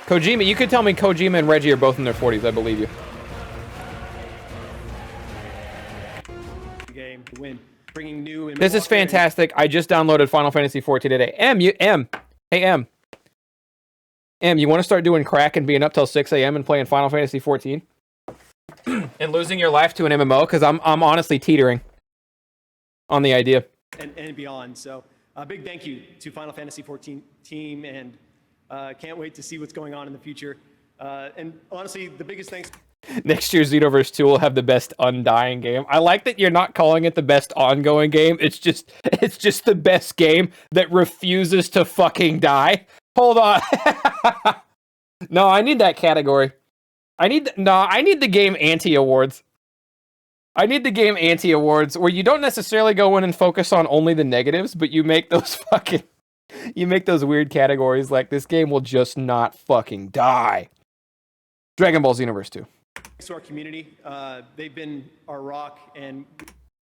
Speaker 1: Kojima, you could tell me Kojima and Reggie are both in their 40s. I believe you.
Speaker 3: Game to win, bringing new. And
Speaker 1: This is fantastic. I just downloaded Final Fantasy 14 today. Hey, M, you want to start doing crack and being up till 6 a.m. and playing Final Fantasy 14? And losing your life to an MMO? Because I'm honestly teetering on the idea.
Speaker 3: and beyond. So a big thank you to Final Fantasy 14 team, and can't wait to see what's going on in the future. And honestly, the biggest thanks.
Speaker 1: Next year's Xenoverse 2 will have the best undying game. I like that you're not calling it the best ongoing game. It's just the best game that refuses to fucking die. Hold on. No, I need that category. I need the game anti-awards. I need the game anti-awards where you don't necessarily go in and focus on only the negatives, but you make those weird categories like this game will just not fucking die. Dragon Ball Xenoverse 2.
Speaker 3: Thanks to our community. They've been our rock. And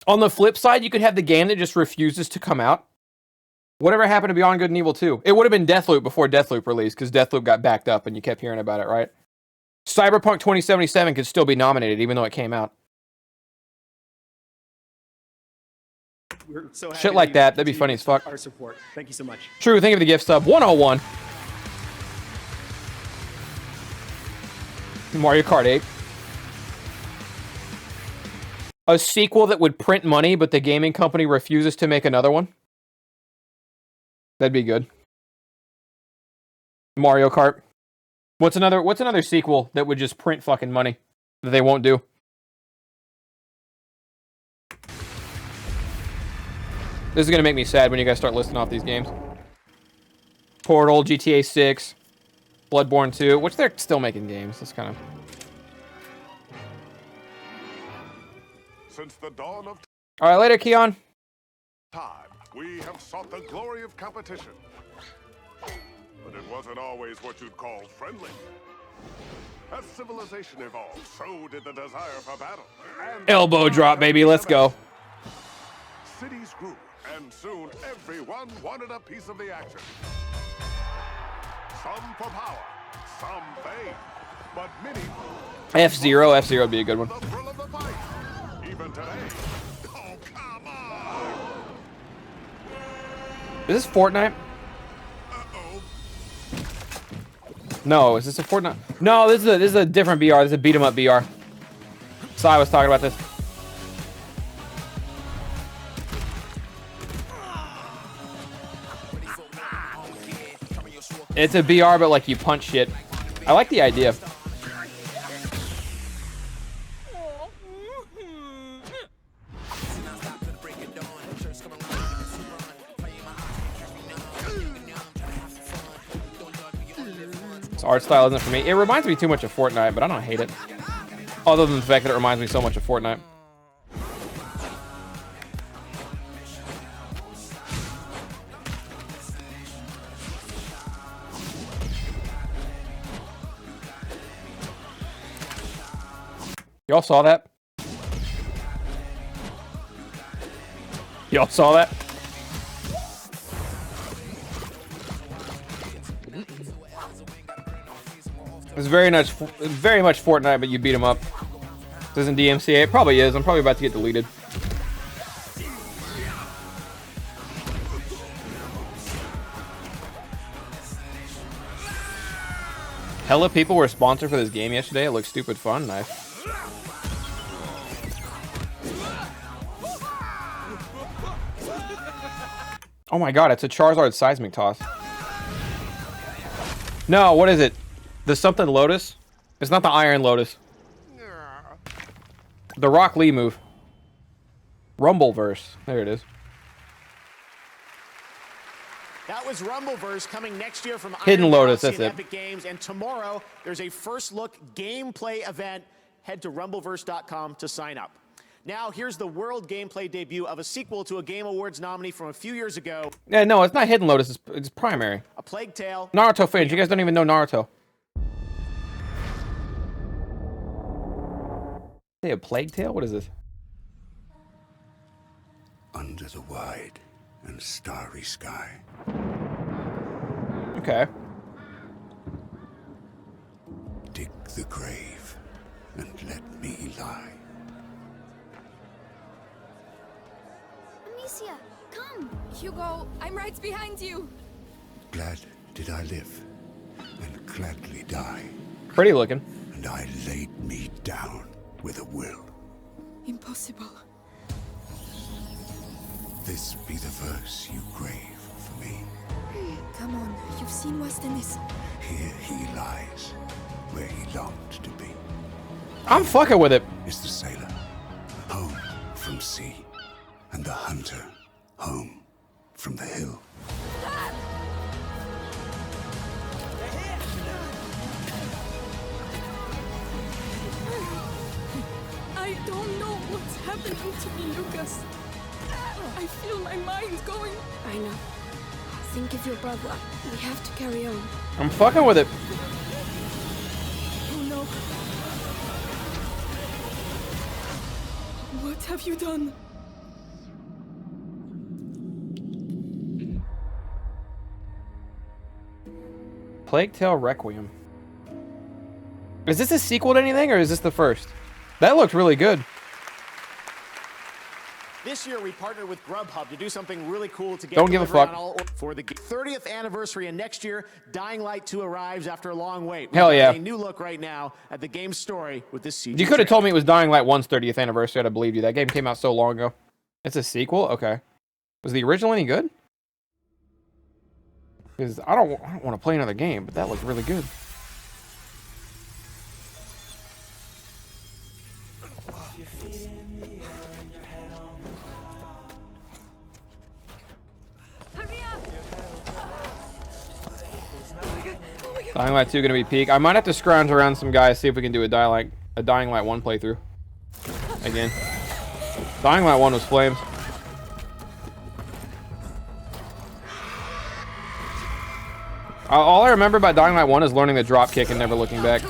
Speaker 1: On the flip side, you could have the game that just refuses to come out. Whatever happened to Beyond Good and Evil 2? It would have been Deathloop before Deathloop released, because Deathloop got backed up and you kept hearing about it, right? Cyberpunk 2077 could still be nominated, even though it came out.
Speaker 3: we're so happy
Speaker 1: Shit like that, that'd be funny as fuck.
Speaker 3: Our support. Thank you so much.
Speaker 1: True, think of the gift sub. 101. Mario Kart 8. A sequel that would print money, but the gaming company refuses to make another one. That'd be good. Mario Kart. What's another sequel that would just print fucking money that they won't do? This is gonna make me sad when you guys start listing off these games. Portal, GTA 6, Bloodborne 2, which they're still making games. That's kind of...
Speaker 9: Since the dawn of
Speaker 1: Alright, later, Keon.
Speaker 9: time, we have sought the glory of competition. But it wasn't always what you'd call friendly. As civilization evolved, so did the desire for battle. And
Speaker 1: Elbow drop, baby. Let's go.
Speaker 9: cities grew, and soon everyone wanted a piece of the action. Some for power, some fame, but many
Speaker 1: F-Zero. F-Zero would be a good one.
Speaker 9: the thrill of the fight. Even today. Oh, come on!
Speaker 1: Is this Fortnite? No, is this a Fortnite? No, this is a different BR. This is a beat 'em up BR. So I was talking about this. It's a BR, but like you punch shit. I like the idea. This art style isn't for me. It reminds me too much of Fortnite, but I don't hate it. Other than the fact that it reminds me so much of Fortnite. Y'all saw that? Y'all saw that? It's very much Fortnite, but you beat him up. This isn't DMCA. It probably is. I'm probably about to get deleted. Hella people were sponsored for this game yesterday. It looks stupid fun. Nice. Oh my god, it's a Charizard seismic toss. No, what is it? The something Lotus? It's not the Iron Lotus. The Rock Lee move. Rumbleverse. There it is.
Speaker 10: That was Rumbleverse coming next year from
Speaker 1: Hidden
Speaker 10: Iron
Speaker 1: Lotus,
Speaker 10: Galaxy
Speaker 1: that's
Speaker 10: and
Speaker 1: it.
Speaker 10: Epic Games. And tomorrow, there's a first look gameplay event. Head to rumbleverse.com to sign up. Now, here's the world gameplay debut of a sequel to a Game Awards nominee from a few years ago.
Speaker 1: Yeah, no, it's not Hidden Lotus. It's Primary.
Speaker 10: A Plague Tale.
Speaker 1: Naruto fans, you guys don't even know Naruto. Say a Plague Tale? What is this?
Speaker 13: Under the wide and starry sky.
Speaker 1: Okay.
Speaker 13: Dig the grave and let me lie.
Speaker 6: Amicia, come!
Speaker 14: Hugo, I'm right behind you.
Speaker 13: Glad did I live and gladly die.
Speaker 1: Pretty looking.
Speaker 13: And I laid me down with a will.
Speaker 14: Impossible.
Speaker 13: This be the verse you crave for me.
Speaker 14: Come on, you've seen worse than this.
Speaker 13: Here he lies, where he longed to be.
Speaker 1: I'm fucking with it.
Speaker 13: Is the sailor home from sea, and the hunter home from the hill.
Speaker 14: I don't know what's happening to me, Lucas. I feel my mind going. I know. Think of your brother. We have to carry on.
Speaker 1: I'm fucking with it.
Speaker 14: Oh no. What have you done?
Speaker 1: Plague Tale Requiem. Is this a sequel to anything, or is this the first? That looked really good.
Speaker 10: This year, we partnered with Grubhub to do something really cool to get
Speaker 1: Don't give a
Speaker 10: delivery
Speaker 1: fuck.
Speaker 10: on all for the 30th anniversary, and next year, Dying Light 2 arrives after a long wait.
Speaker 1: Hell
Speaker 10: We've
Speaker 1: yeah.
Speaker 10: got a new look right now at the game's story with this CG.
Speaker 1: You could have told me it was Dying Light 1's 30th anniversary. I'd have believed you. That game came out so long ago. It's a sequel? Okay. Was the original any good? Because I don't want to play another game, but that looked really good. Dying Light 2 gonna be peak. I might have to scrounge around some guys, see if we can do a Dying Light 1 playthrough. Again. Dying Light 1 was flames. All I remember about Dying Light 1 is learning the drop kick and never looking back.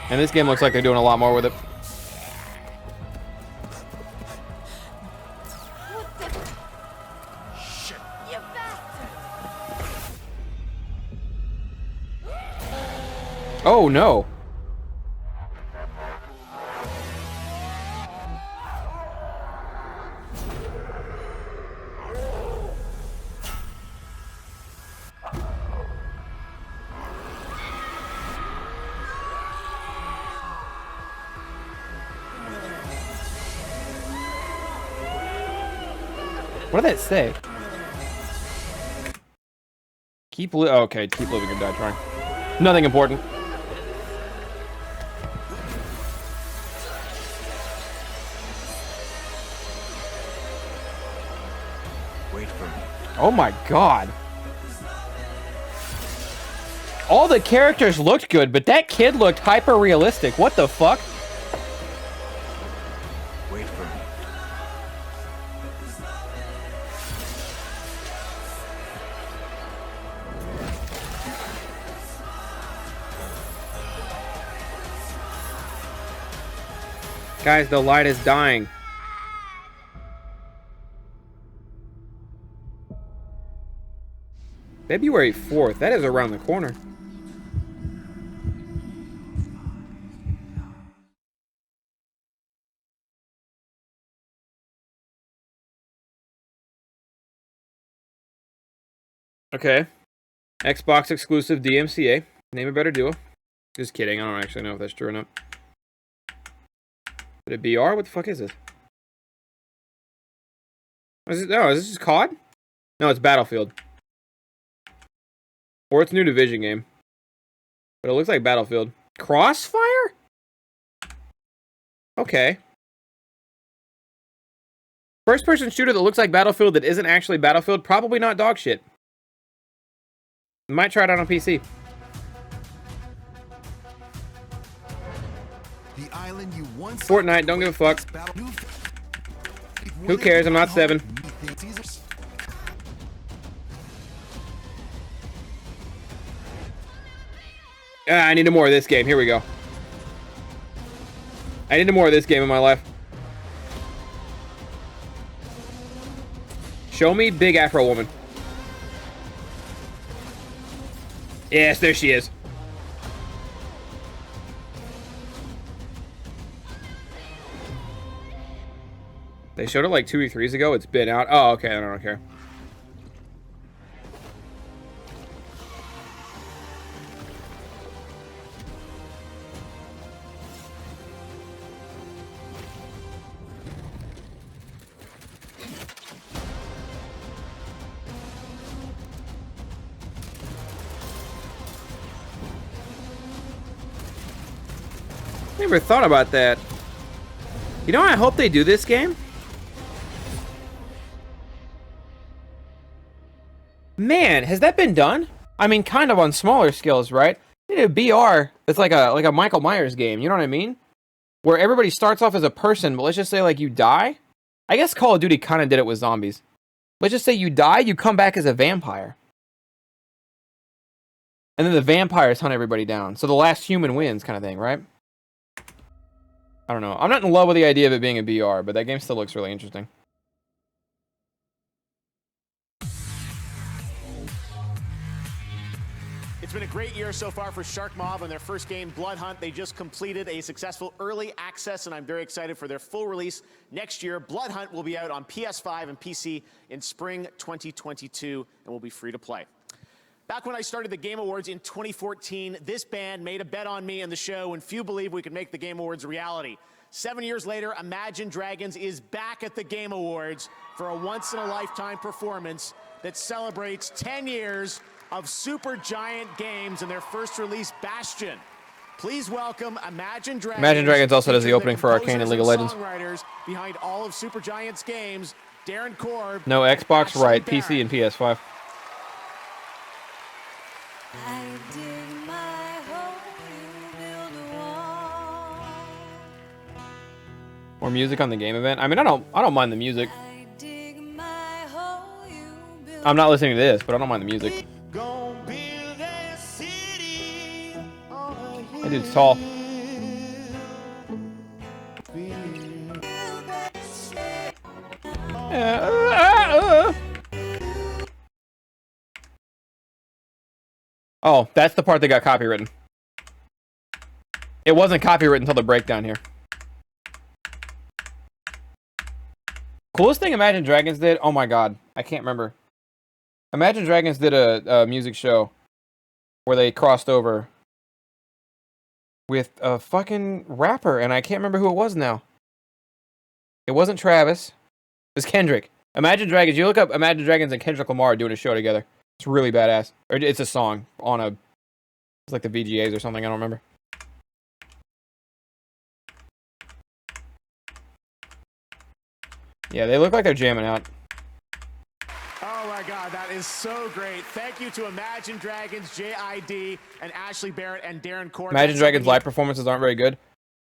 Speaker 1: And this game looks like they're doing a lot more with it. Oh no. What did that say? Okay, keep living or die trying. Nothing important.
Speaker 13: Wait for me.
Speaker 1: Oh my god. All the characters looked good, but that kid looked hyper realistic. What the fuck?
Speaker 13: Wait for me.
Speaker 1: Guys, the light is dying. February 4th. That is around the corner. Okay. Xbox exclusive DMCA. Name a better duo. Just kidding. I don't actually know if that's true or not. Is it BR? What the fuck is this? Is this just COD? No, it's Battlefield. Or it's a new Division game. But it looks like Battlefield. Crossfire? Okay. First-person shooter that looks like Battlefield that isn't actually Battlefield. Probably not dog shit. Might try it out on PC.
Speaker 15: The island you once
Speaker 1: Fortnite, don't give a fuck. Who cares? I'm not 7. I need more of this game. Here we go. I need more of this game in my life. Show me Big Afro Woman. Yes, there she is. They showed it like 2 E3s ago. It's been out. Oh, okay. I don't care. Never thought about that. You know, I hope they do this game. Man, has that been done? I mean, kind of on smaller scales, right? They did a BR that's like a Michael Myers game, you know what I mean? Where everybody starts off as a person, but let's just say like you die. I guess Call of Duty kind of did it with zombies. Let's just say you die, you come back as a vampire. And then the vampires hunt everybody down. So the last human wins kind of thing, right? I don't know. I'm not in love with the idea of it being a BR, but that game still looks really interesting.
Speaker 10: It's been a great year so far for Shark Mob and their first game, Blood Hunt. They just completed a successful early access, and I'm very excited for their full release next year. Blood Hunt will be out on PS5 and PC in spring 2022 and will be free to play. Back when I started the Game Awards in 2014, this band made a bet on me and the show, and few believed we could make the Game Awards a reality. 7 years later, Imagine Dragons is back at the Game Awards for a once-in-a-lifetime performance that celebrates 10 years of Supergiant games and their first release, Bastion. Please welcome Imagine Dragons.
Speaker 1: Imagine Dragons also does the opening for Arcane and League of Legends.
Speaker 10: Songwriters behind all of Supergiant's games, Darren Korb.
Speaker 1: No, Xbox, right, PC and PS5. More music on the game event. I mean, I don't mind the music. I'm not listening to this, but I don't mind the music. That dude's tall. Oh, that's the part that got copywritten. It wasn't copywritten until the breakdown here. Coolest thing Imagine Dragons did? Oh my god, I can't remember. Imagine Dragons did a music show where they crossed over with a fucking rapper, and I can't remember who it was now. It wasn't Travis. It was Kendrick. Imagine Dragons. You look up Imagine Dragons and Kendrick Lamar doing a show together. It's really badass. Or it's a song on a... It's like the VGAs or something. I don't remember. Yeah, they look like they're jamming out.
Speaker 10: Oh my god, that is so great. Thank you to Imagine Dragons, JID, and Ashley Barrett, and Darren Korb.
Speaker 1: Imagine Dragons live performances aren't very good.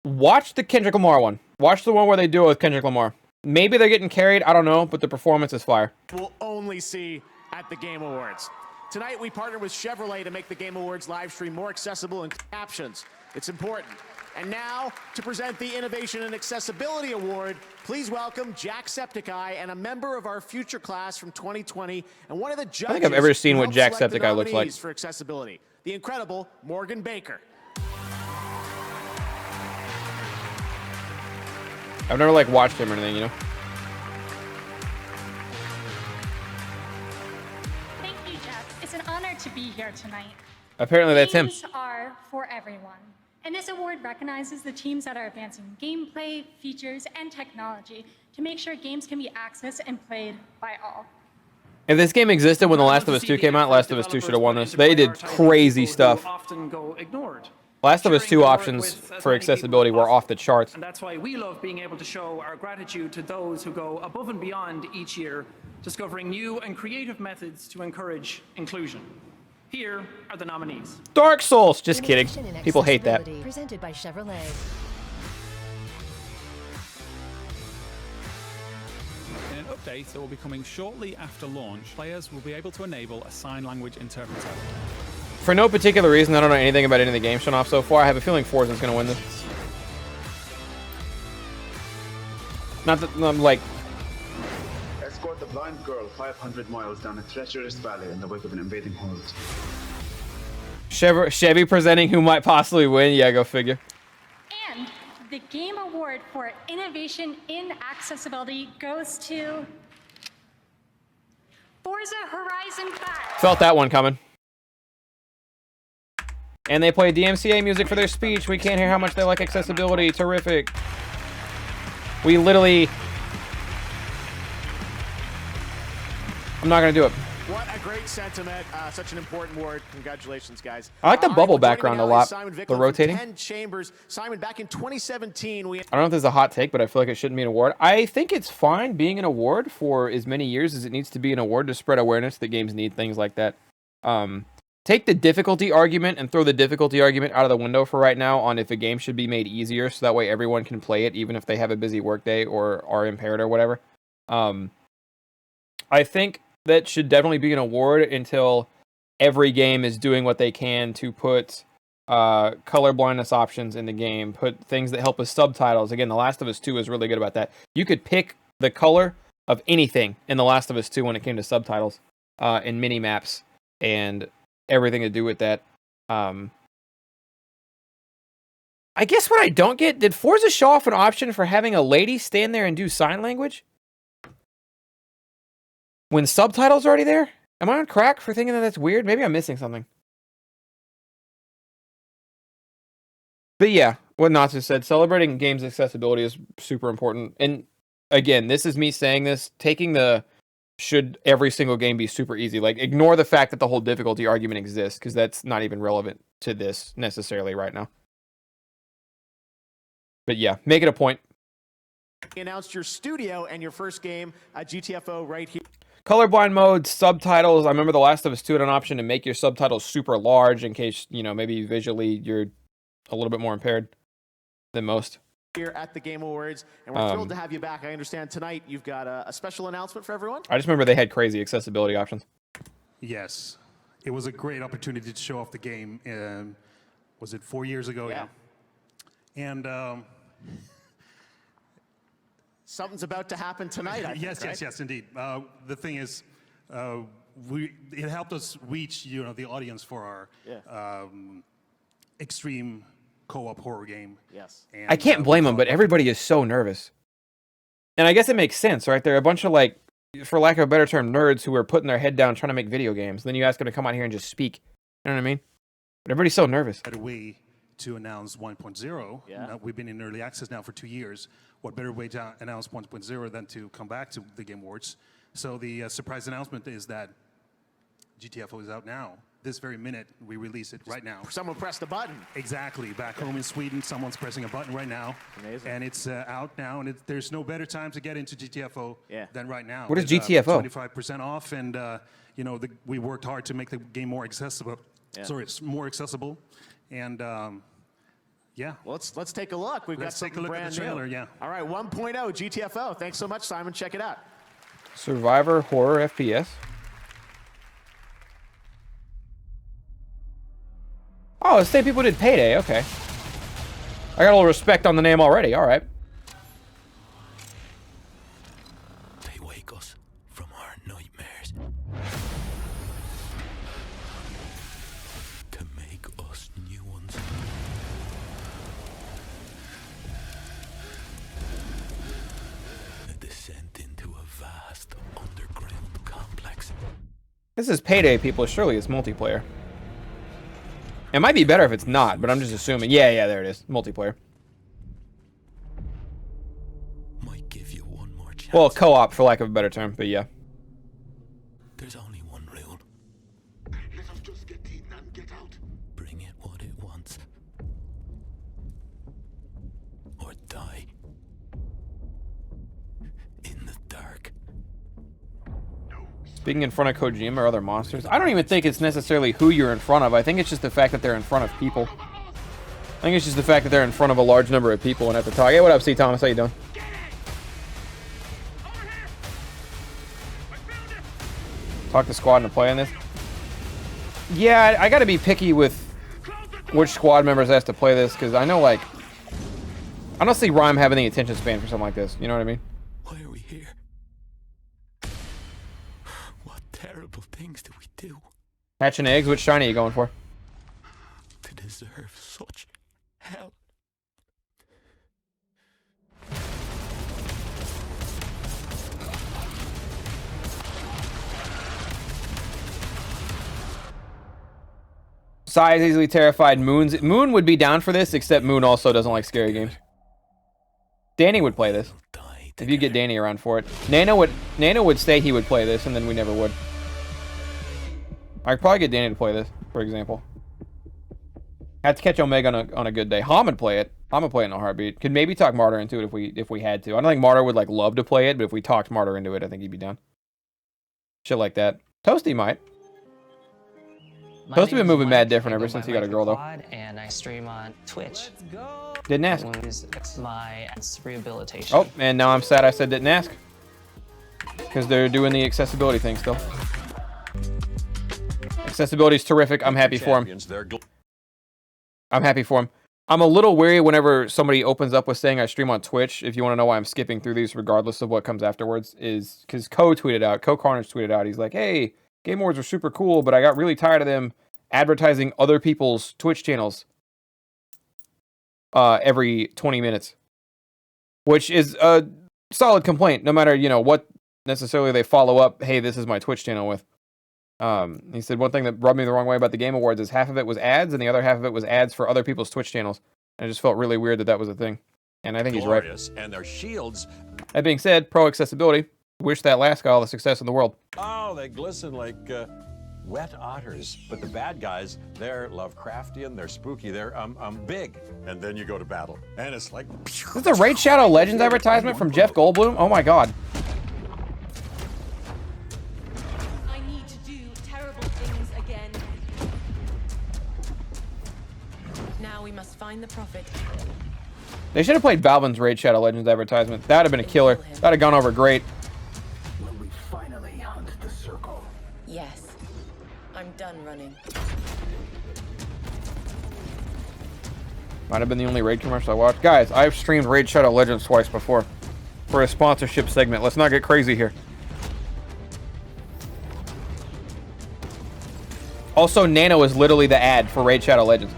Speaker 1: Watch the Kendrick Lamar one. Watch the one where they do it with Kendrick Lamar. Maybe they're getting carried, I don't know, but the performance is fire.
Speaker 10: We'll only see at the Game Awards. Tonight, we partnered with Chevrolet to make the Game Awards live stream more accessible and captions. It's important. And now, to present the Innovation and Accessibility Award, please welcome Jacksepticeye and a member of our future class from 2020 and one of the judges.
Speaker 1: I think I've ever seen what Jacksepticeye looks like.
Speaker 10: For accessibility, the incredible Morgan Baker.
Speaker 1: I've never like watched him or anything, you know.
Speaker 6: Thank you, Jeff.
Speaker 15: honored to be here tonight.
Speaker 1: Apparently that's him.
Speaker 15: Games are for everyone. And this award recognizes the teams that are advancing gameplay, features, and technology to make sure games can be accessed and played by all.
Speaker 1: If this game existed when The Last of Us 2 came out, Last of Us 2 should have won this. They did crazy stuff.
Speaker 16: Often go ignored.
Speaker 1: Last of Us 2 options for accessibility were off the charts.
Speaker 16: And that's why we love being able to show our gratitude to those who go above and beyond each year, discovering new and creative methods to encourage inclusion. Here are the nominees.
Speaker 1: Dark Souls! Just kidding. People hate that.
Speaker 17: Presented by Chevrolet.
Speaker 19: In an update that will be coming shortly after launch, players will be able to enable a sign language interpreter.
Speaker 1: For no particular reason, I don't know anything about any of the games shown off so far. I have a feeling Forza's going to win this. Not that I'm like...
Speaker 25: Escort the blind girl 500 miles down a treacherous valley in the wake of an invading horde.
Speaker 1: Chevy presenting who might possibly win. Yeah, go figure.
Speaker 15: And the Game Award for Innovation in Accessibility goes to Forza Horizon 5.
Speaker 1: Felt that one coming. And they play DMCA music for their speech. We can't hear how much they like accessibility. Terrific. We literally... I'm not going to do it.
Speaker 10: What a great sentiment. Such an important award. Congratulations, guys.
Speaker 1: I like the bubble background a lot. The rotating.
Speaker 10: 10 Chambers. Simon, back in 2017, we...
Speaker 1: I don't know if this is a hot take, but I feel like it shouldn't be an award. I think it's fine being an award for as many years as it needs to be an award to spread awareness that games need things like that. Take the difficulty argument and throw the difficulty argument out of the window for right now on if a game should be made easier so that way everyone can play it even if they have a busy workday or are impaired or whatever. I think that should definitely be an award until every game is doing what they can to put color blindness options in the game, put things that help with subtitles. Again, The Last of Us 2 is really good about that. You could pick the color of anything in The Last of Us 2 when it came to subtitles and mini-maps and everything to do with that. I guess what I don't get, did Forza show off an option for having a lady stand there and do sign language? When subtitles are already there? Am I on crack for thinking that that's weird? Maybe I'm missing something. But yeah, what Natsu said, celebrating games accessibility is super important. And again, this is me saying this, taking the should every single game be super easy. Like, ignore the fact that the whole difficulty argument exists, because that's not even relevant to this necessarily right now. But yeah, make it a point.
Speaker 10: You announced your studio and your first game, GTFO, right here.
Speaker 1: Colorblind mode, subtitles. I remember The Last of Us 2 had an option to make your subtitles super large in case, you know, maybe visually you're a little bit more impaired than most.
Speaker 10: Here at the Game Awards, and we're thrilled to have you back. I understand tonight you've got a special announcement for everyone.
Speaker 1: I just remember they had crazy accessibility options.
Speaker 26: Yes, it was a great opportunity to show off the game. Was it 4 years ago?
Speaker 10: Yeah.
Speaker 26: And
Speaker 10: something's about to happen tonight, I think,
Speaker 26: yes,
Speaker 10: right?
Speaker 26: yes, indeed. The thing is, it helped us reach, you know, the audience for our extreme co-op horror game.
Speaker 10: Yes.
Speaker 26: And,
Speaker 1: I can't blame them, but everybody is so nervous. And I guess it makes sense, right? They're a bunch of, like, for lack of a better term, nerds who are putting their head down trying to make video games. Then you ask them to come out here and just speak. You know what I mean? But everybody's so nervous.
Speaker 26: Better way to announce 1.0.
Speaker 10: Yeah.
Speaker 26: We've been in early access now for 2 years. What better way to announce 1.0 than to come back to the Game Awards? So the surprise announcement is that GTFO is out now. This very minute, we release it right now.
Speaker 10: Someone pressed a button.
Speaker 26: Exactly. Back home in Sweden, someone's pressing a button right now.
Speaker 10: Amazing.
Speaker 26: And it's out now, and there's no better time to get into GTFO than right now.
Speaker 1: What is GTFO?
Speaker 26: 25% off, and you know, we worked hard to make the game more accessible.
Speaker 10: Yeah.
Speaker 26: Sorry, it's more accessible, and yeah.
Speaker 10: Well, let's take a look. We've got something brand new.
Speaker 26: Let's take a look at the trailer. Yeah.
Speaker 10: All right, 1.0 GTFO. Thanks so much, Simon. Check it out.
Speaker 1: Survivor horror FPS. Oh, the same people did Payday. Okay. I got a little respect on the name already. All right.
Speaker 27: They wake us from our nightmares to make us new ones. A descent into a vast underground complex
Speaker 1: This is Payday, people. Surely it's multiplayer. It might be better if it's not, but I'm just assuming. Yeah, there it is. Multiplayer.
Speaker 27: Might give you one more chance.
Speaker 1: Well, co-op, for lack of a better term, but yeah.
Speaker 27: There's only one rule.
Speaker 2: Let us just get in and get out.
Speaker 27: Bring it what it wants. Or die. In the dark.
Speaker 1: Speaking in front of Kojima or other monsters, I don't even think it's necessarily who you're in front of. I think it's just the fact that they're in front of people. I think it's just the fact that they're in front of a large number of people and have to talk. Hey, what up, C. Thomas? How you doing? Talk to squad into play on this. Yeah, I got to be picky with which squad members has to play this, because I know, like, I don't see Rhyme having the attention span for something like this. You know what I mean?
Speaker 27: Why are we here? What terrible things do we do
Speaker 1: Hatching eggs. Which shiny are you going for?
Speaker 27: to deserve such hell?
Speaker 1: Sai is easily terrified. Moon would be down for this, except Moon also doesn't like scary games. Danny would play this. If you get Danny around for it. Nano would say he would play this, and then we never would. I'd probably get Danny to play this, for example. Have to catch Omega on a good day. Ham would play it. I'm gonna play it in a heartbeat. Could maybe talk Martyr into it if we had to. I don't think Martyr would like love to play it, but if we talked Martyr into it, I think he'd be down. Shit like that. Toasty might. Toasty been moving mad different ever since he got a girl though.
Speaker 8: And I stream on Twitch.
Speaker 1: Didn't ask.
Speaker 8: Use my rehabilitation.
Speaker 1: Oh, and now I'm sad I said didn't ask. Because they're doing the accessibility thing still. Accessibility's terrific. I'm happy for him. I'm happy for him. I'm a little wary whenever somebody opens up with saying I stream on Twitch. If you want to know why I'm skipping through these regardless of what comes afterwards, is because Co Carnage tweeted out, he's like, hey, Game Awards are super cool, but I got really tired of them advertising other people's Twitch channels every 20 minutes. Which is a solid complaint, no matter, you know, what necessarily they follow up, hey, this is my Twitch channel with. He said one thing that rubbed me the wrong way about the Game Awards is half of it was ads and the other half of it was ads for other people's Twitch channels. And I just felt really weird that that was a thing. And I think he's right.
Speaker 17: And their shields.
Speaker 1: That being said, pro accessibility. Wish that last guy all the success in the world.
Speaker 17: Oh, they glisten like wet otters. But the bad guys, they're Lovecraftian, they're spooky, they're big. And then you go to battle. And it's like...
Speaker 1: This is a Raid Shadow Legends advertisement from Jeff Goldblum? Oh my god.
Speaker 18: I need to do terrible things again. Now we must find the prophet.
Speaker 1: They should have played Valvin's Raid Shadow Legends advertisement. That would have been a killer. That would have gone over great.
Speaker 2: Will we finally hunt the circle?
Speaker 18: Yes. I'm done running.
Speaker 1: Might have been the only Raid commercial I watched. Guys, I've streamed Raid Shadow Legends twice before. For a sponsorship segment. Let's not get crazy here. Also, Nano is literally the ad for Raid Shadow Legends.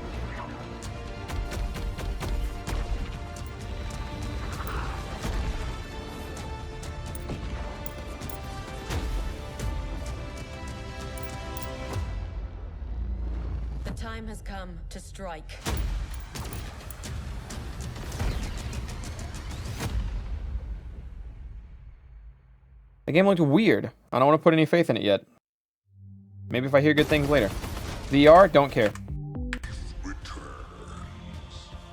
Speaker 18: The time has come to strike.
Speaker 1: The game looked weird. I don't want to put any faith in it yet. Maybe if I hear good things later. VR, don't care.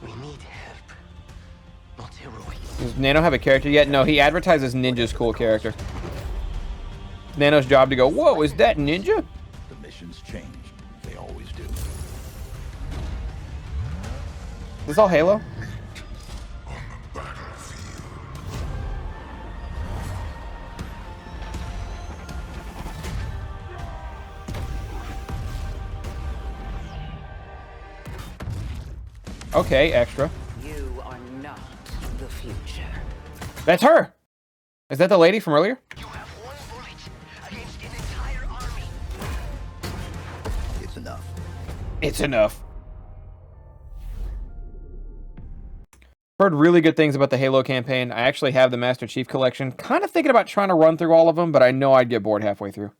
Speaker 2: We need help, not heroics.
Speaker 1: Does Nano have a character yet? No, he advertises Ninja's cool character. Nano's job to go, whoa, is that Ninja?
Speaker 17: The missions change. They always do.
Speaker 1: Is this all Halo? Okay, extra.
Speaker 20: You are not the future.
Speaker 1: That's her! Is that the lady from earlier?
Speaker 17: It's enough.
Speaker 1: It's enough. Heard really good things about the Halo campaign. I actually have the Master Chief Collection. Kind of thinking about trying to run through all of them, but I know I'd get bored halfway through.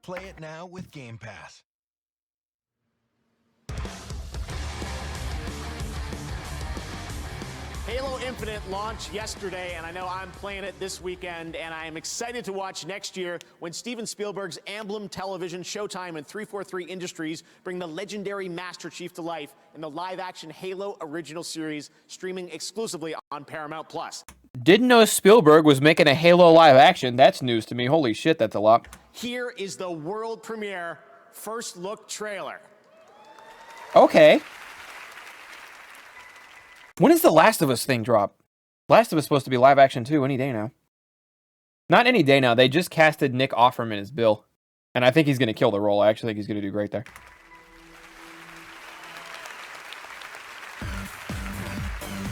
Speaker 27: Play it now with Game Pass.
Speaker 10: Halo Infinite launched yesterday, and I know I'm playing it this weekend, and I am excited to watch next year when Steven Spielberg's Emblem Television, Showtime, and 343 Industries bring the legendary Master Chief to life in the live-action Halo original series, streaming exclusively on Paramount+.
Speaker 1: Didn't know Spielberg was making a Halo live action. That's news to me. Holy shit, that's a lot.
Speaker 10: Here is the world premiere first look trailer.
Speaker 1: Okay. When does the Last of Us thing drop? Last of Us is supposed to be live action too, any day now. Not any day now. They just casted Nick Offerman as Bill. And I think he's going to kill the role. I actually think he's going to do great there.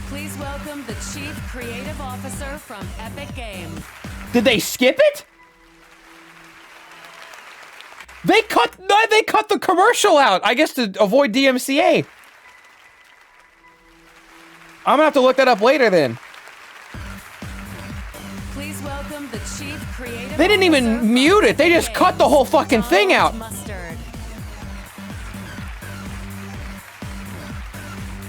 Speaker 5: Please welcome the Chief Creative Officer from Epic Games.
Speaker 1: Did they skip it? They cut the commercial out, I guess, to avoid DMCA. I'm gonna have to look that up later then.
Speaker 5: Please welcome the Chief Creative
Speaker 1: They didn't even mute it. They just cut the whole fucking thing out.
Speaker 5: Mustard.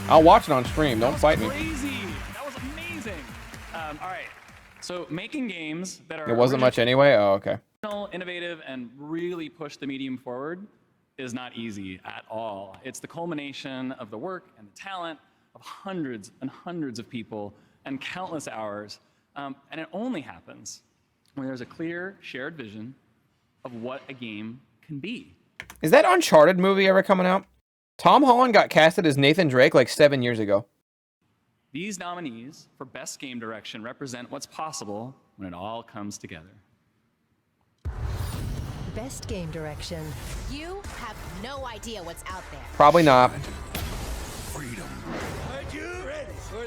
Speaker 1: I'll watch it on stream. Don't fight me.
Speaker 4: Crazy. That was amazing. All right. So making games that are
Speaker 1: It wasn't much anyway? Oh, okay.
Speaker 4: original, innovative, and really push the medium forward is not easy at all. It's the culmination of the work and the talent of hundreds and hundreds of people and countless hours. And it only happens when there's a clear shared vision of what a game can be.
Speaker 1: Is that Uncharted movie ever coming out? Tom Holland got casted as Nathan Drake like 7 years ago.
Speaker 4: These nominees for Best Game Direction represent what's possible when it all comes together.
Speaker 7: Best Game Direction. You have no idea what's out there.
Speaker 1: Probably not.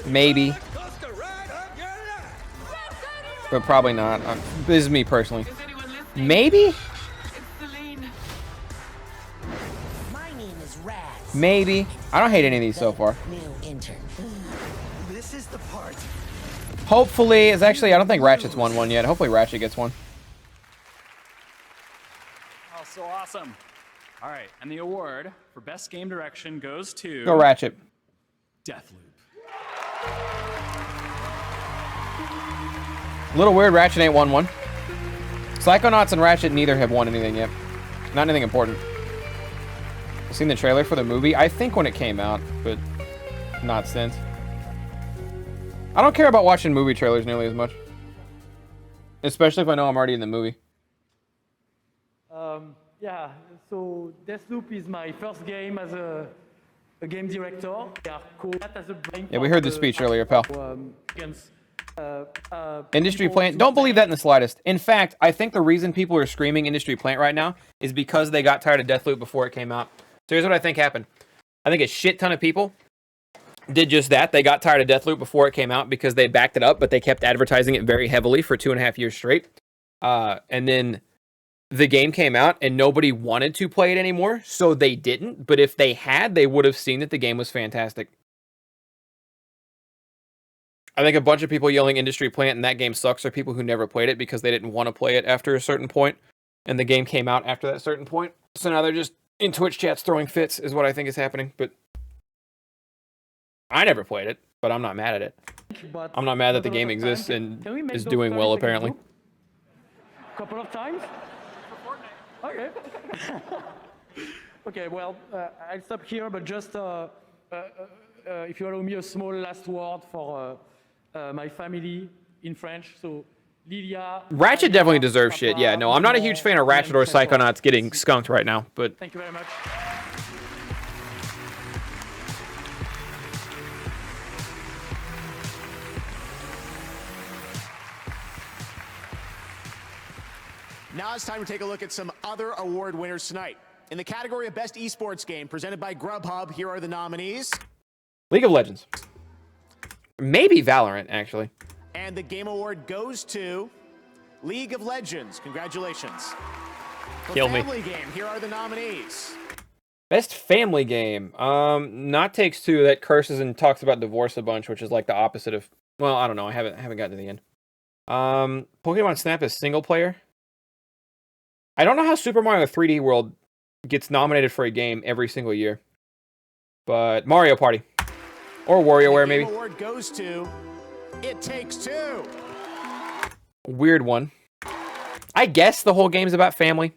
Speaker 1: Maybe. But probably not. This is me personally. Maybe?
Speaker 2: My name is Raz.
Speaker 1: Maybe. I don't hate any of these so far.
Speaker 2: New intern. This is the part.
Speaker 1: Hopefully, it's actually, I don't think Ratchet's won one yet. Hopefully Ratchet gets one.
Speaker 4: Oh, so awesome. All right, and the award for Best Game Direction goes to...
Speaker 1: Go Ratchet.
Speaker 4: Deathloop.
Speaker 1: A little weird Ratchet ain't won one. Psychonauts and Ratchet neither have won anything yet. Not anything important. I've seen the trailer for the movie, I think when it came out, but not since. I don't care about watching movie trailers nearly as much. Especially if I know I'm already in the movie.
Speaker 11: Yeah, so Deathloop is my first game as a game director.
Speaker 1: Yeah, we heard the speech earlier, pal. Industry plant. Don't believe that in the slightest. In fact, I think the reason people are screaming industry plant right now is because they got tired of Deathloop before it came out. So here's what I think happened. I think a shit ton of people did just that. They got tired of Deathloop before it came out because they backed it up, but they kept advertising it very heavily for 2.5 years straight. And then the game came out and nobody wanted to play it anymore, so they didn't. But if they had, they would have seen that the game was fantastic. I think a bunch of people yelling industry plant and that game sucks are people who never played it because they didn't want to play it after a certain point, and the game came out after that certain point. So now they're just in Twitch chats throwing fits is what I think is happening. But I never played it, but I'm not mad at it. I'm not mad that the game exists and is doing well, apparently.
Speaker 11: Couple of times? Okay. Okay, well, I'll stop here, but just if you allow me a small last word for my family in French. So, Lilia.
Speaker 1: Ratchet definitely deserves shit. Yeah, no, I'm not a huge fan of Ratchet or Psychonauts getting skunked right now, but
Speaker 11: thank you very much.
Speaker 10: Now it's time to take a look at some other award winners tonight. In the category of Best Esports Game, presented by Grubhub, here are the nominees.
Speaker 1: League of Legends. Maybe Valorant, actually.
Speaker 10: And the Game Award goes to League of Legends. Congratulations. For
Speaker 1: Kill me.
Speaker 10: Family Game, here are the nominees.
Speaker 1: Best family game. Not Takes Two. That curses and talks about divorce a bunch, which is like the opposite of... Well, I don't know. I haven't gotten to the end. Pokemon Snap is single player. I don't know how Super Mario 3D World gets nominated for a game every single year. But Mario Party. Or WarioWare, maybe.
Speaker 10: The award goes to It Takes Two.
Speaker 1: Weird one. I guess the whole game's about family.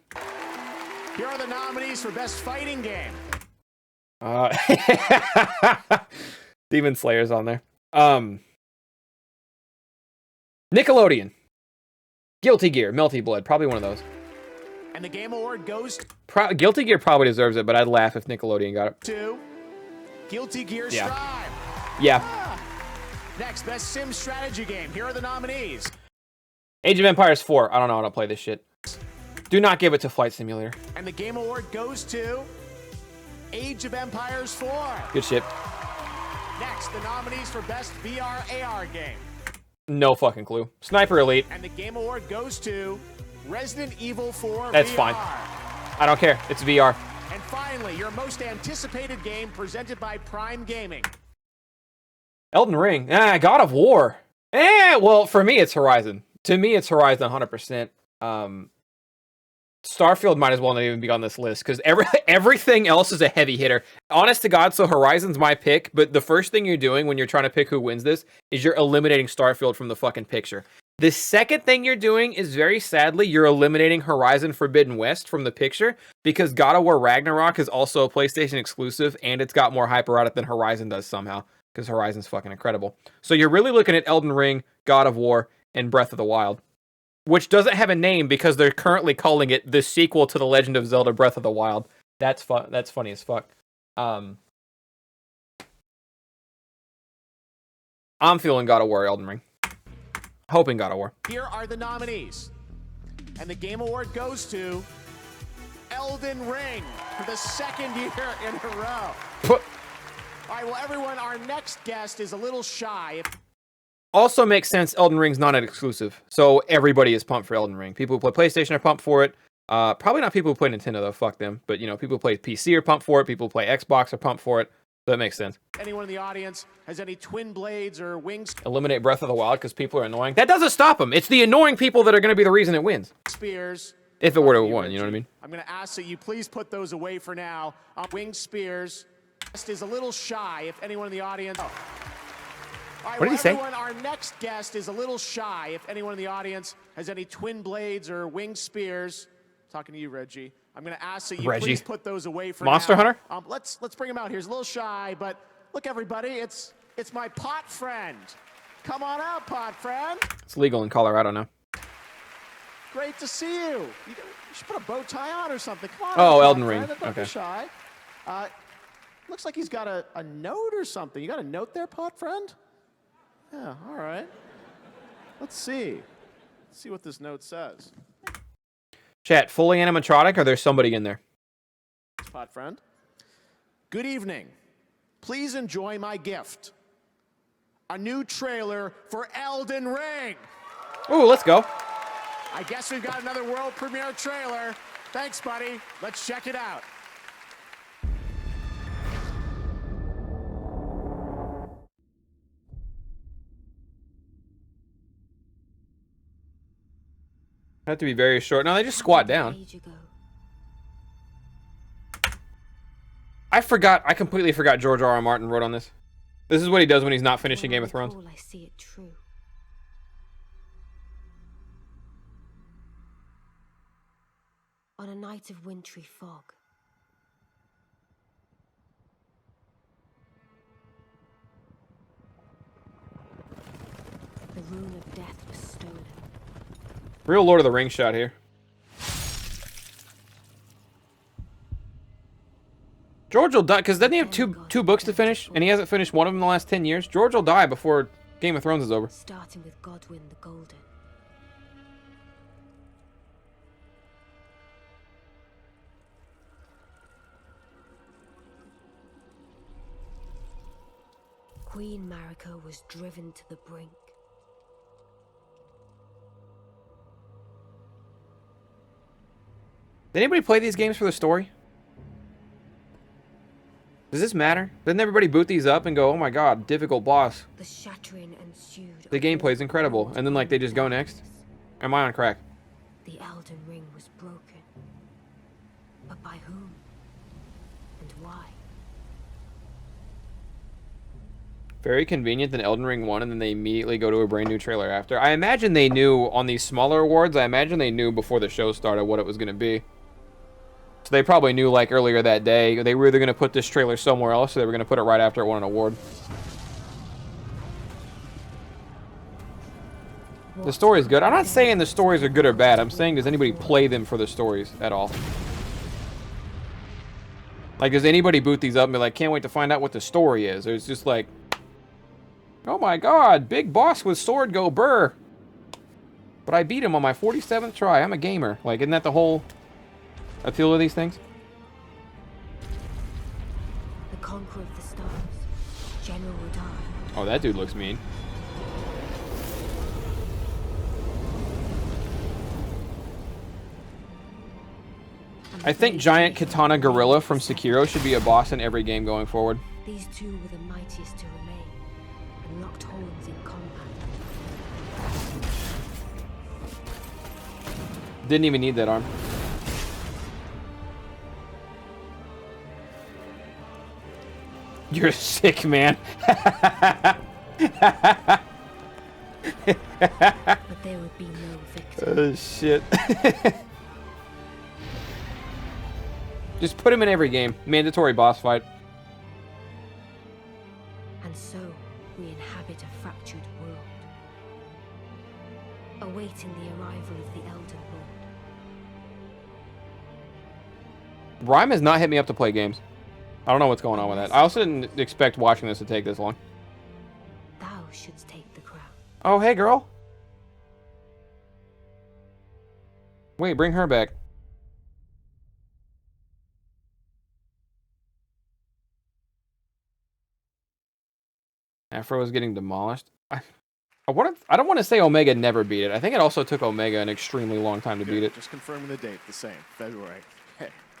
Speaker 10: Here are the nominees for Best Fighting Game.
Speaker 1: Demon Slayer's on there. Nickelodeon. Guilty Gear, Melty Blood, probably one of those.
Speaker 10: And the Game Award goes
Speaker 1: Guilty Gear probably deserves it, but I'd laugh if Nickelodeon got it.
Speaker 10: to Guilty Gear Strive.
Speaker 1: Yeah.
Speaker 10: Next, Best Sim Strategy Game. Here are the nominees.
Speaker 1: Age of Empires 4. I don't know how to play this shit. Do not give it to Flight Simulator.
Speaker 10: And the Game Award goes to Age of Empires 4.
Speaker 1: Good shit.
Speaker 10: Next, the nominees for Best VR AR Game.
Speaker 1: No fucking clue. Sniper Elite.
Speaker 10: And the Game Award goes to Resident Evil 4
Speaker 1: That's
Speaker 10: VR.
Speaker 1: fine. I don't care. It's VR.
Speaker 10: And finally, your most anticipated game presented by Prime Gaming.
Speaker 1: Elden Ring. God of War. Well, for me, it's Horizon. To me, it's Horizon 100%. Starfield might as well not even be on this list, because everything else is a heavy hitter. Honest to God, so Horizon's my pick, but the first thing you're doing when you're trying to pick who wins this is you're eliminating Starfield from the fucking picture. The second thing you're doing is, very sadly, you're eliminating Horizon Forbidden West from the picture, because God of War Ragnarok is also a PlayStation exclusive, and it's got more hype around it than Horizon does somehow, because Horizon's fucking incredible. So you're really looking at Elden Ring, God of War, and Breath of the Wild, which doesn't have a name because they're currently calling it the sequel to The Legend of Zelda Breath of the Wild. That's fun. That's funny as fuck. I'm feeling God of War, Elden Ring. Hoping God of War.
Speaker 10: Here are the nominees. And the Game Award goes to Elden Ring for the second year in a row. All right, well, everyone, our next guest is a little shy.
Speaker 1: Also makes sense, Elden Ring's not an exclusive, so everybody is pumped for Elden Ring. People who play PlayStation are pumped for it. Probably not people who play Nintendo, though. Fuck them. But, people who play PC are pumped for it. People who play Xbox are pumped for it. So that makes sense.
Speaker 10: Anyone in the audience has any twin blades or wings?
Speaker 1: Eliminate Breath of the Wild because people are annoying. That doesn't stop them. It's the annoying people that are going to be the reason it wins.
Speaker 10: Spears.
Speaker 1: If it were to win, you know what I mean?
Speaker 10: I'm going to ask that you please put those away for now. Wing spears. Guest is a little shy. If anyone in the audience... All right,
Speaker 1: What did he say?
Speaker 10: Everyone, our next guest is a little shy. If anyone in the audience has any twin blades or wing spears, talking to you, Reggie. I'm going to ask that you please put those away for
Speaker 1: Monster
Speaker 10: now.
Speaker 1: Hunter?
Speaker 10: Let's bring him out here. He's a little shy, but look, everybody, it's my pot friend. Come on out, pot friend.
Speaker 1: It's legal in Colorado now.
Speaker 10: Great to see you. You should put a bow tie on or something. Come on.
Speaker 1: Oh,
Speaker 10: out,
Speaker 1: Elden
Speaker 10: pot
Speaker 1: Ring.
Speaker 10: friend. Don't be
Speaker 1: Okay.
Speaker 10: shy. Looks like he's got a note or something. You got a note there, pot friend? Yeah, all right. Let's see. Let's see what this note says.
Speaker 1: Chat, fully animatronic, or there's somebody in there?
Speaker 10: Pot friend. Good evening. Please enjoy my gift. A new trailer for Elden Ring.
Speaker 1: Ooh, let's go.
Speaker 10: I guess we've got another world premiere trailer. Thanks, buddy. Let's check it out.
Speaker 1: Have to be very short. No, they just squat down. I completely forgot George R.R. Martin wrote on this. This is what he does when he's not finishing Game of Thrones.
Speaker 6: I see it true. On a night of wintry fog, the rune of death was stolen.
Speaker 1: Real Lord of the Rings shot here. George will die, because doesn't he have two books to finish? And he hasn't finished one of them in the last 10 years? George will die before Game of Thrones is over.
Speaker 6: Starting with Godwyn the Golden. Queen Marika was driven to the brink.
Speaker 1: Did anybody play these games for the story? Does this matter? Doesn't everybody boot these up and go, oh my god, difficult boss?
Speaker 6: The shattering ensued.
Speaker 1: The gameplay is incredible. And then, like, they just go next? Am I on crack?
Speaker 6: The Elden Ring was broken.
Speaker 1: Very convenient than Elden Ring 1, and then they immediately go to a brand new trailer after. I imagine they knew on these smaller awards, I imagine they knew before the show started what it was going to be. So they probably knew, like, earlier that day, they were either going to put this trailer somewhere else, or they were going to put it right after it won an award. The story's good. I'm not saying the stories are good or bad. I'm saying, does anybody play them for the stories at all? Like, does anybody boot these up and be like, can't wait to find out what the story is? Or it's just like, oh my god, big boss with sword go burr. But I beat him on my 47th try. I'm a gamer. Like, isn't that the whole appeal of these things?
Speaker 6: The conqueror of the stars, General Radar.
Speaker 1: Oh, that dude looks mean. I think Giant Katana Gorilla from Sekiro should be a boss in every game going forward.
Speaker 6: These two were the mightiest to remain, and locked horns in combat.
Speaker 1: Didn't even need that arm. You're sick, man.
Speaker 6: But there would be no victor.
Speaker 1: Oh, shit. Just put him in every game. Mandatory boss fight.
Speaker 6: And so, we inhabit a fractured world, awaiting the arrival of the Elden Lord.
Speaker 1: Rhyme has not hit me up to play games. I don't know what's going on with that. I also didn't expect watching this to take this long.
Speaker 6: Thou shouldst take the crown.
Speaker 1: Oh, hey, girl. Wait, bring her back. Afro is getting demolished. I don't want to say Omega never beat it. I think it also took Omega an extremely long time to beat it.
Speaker 10: Just confirming the date, the same, February.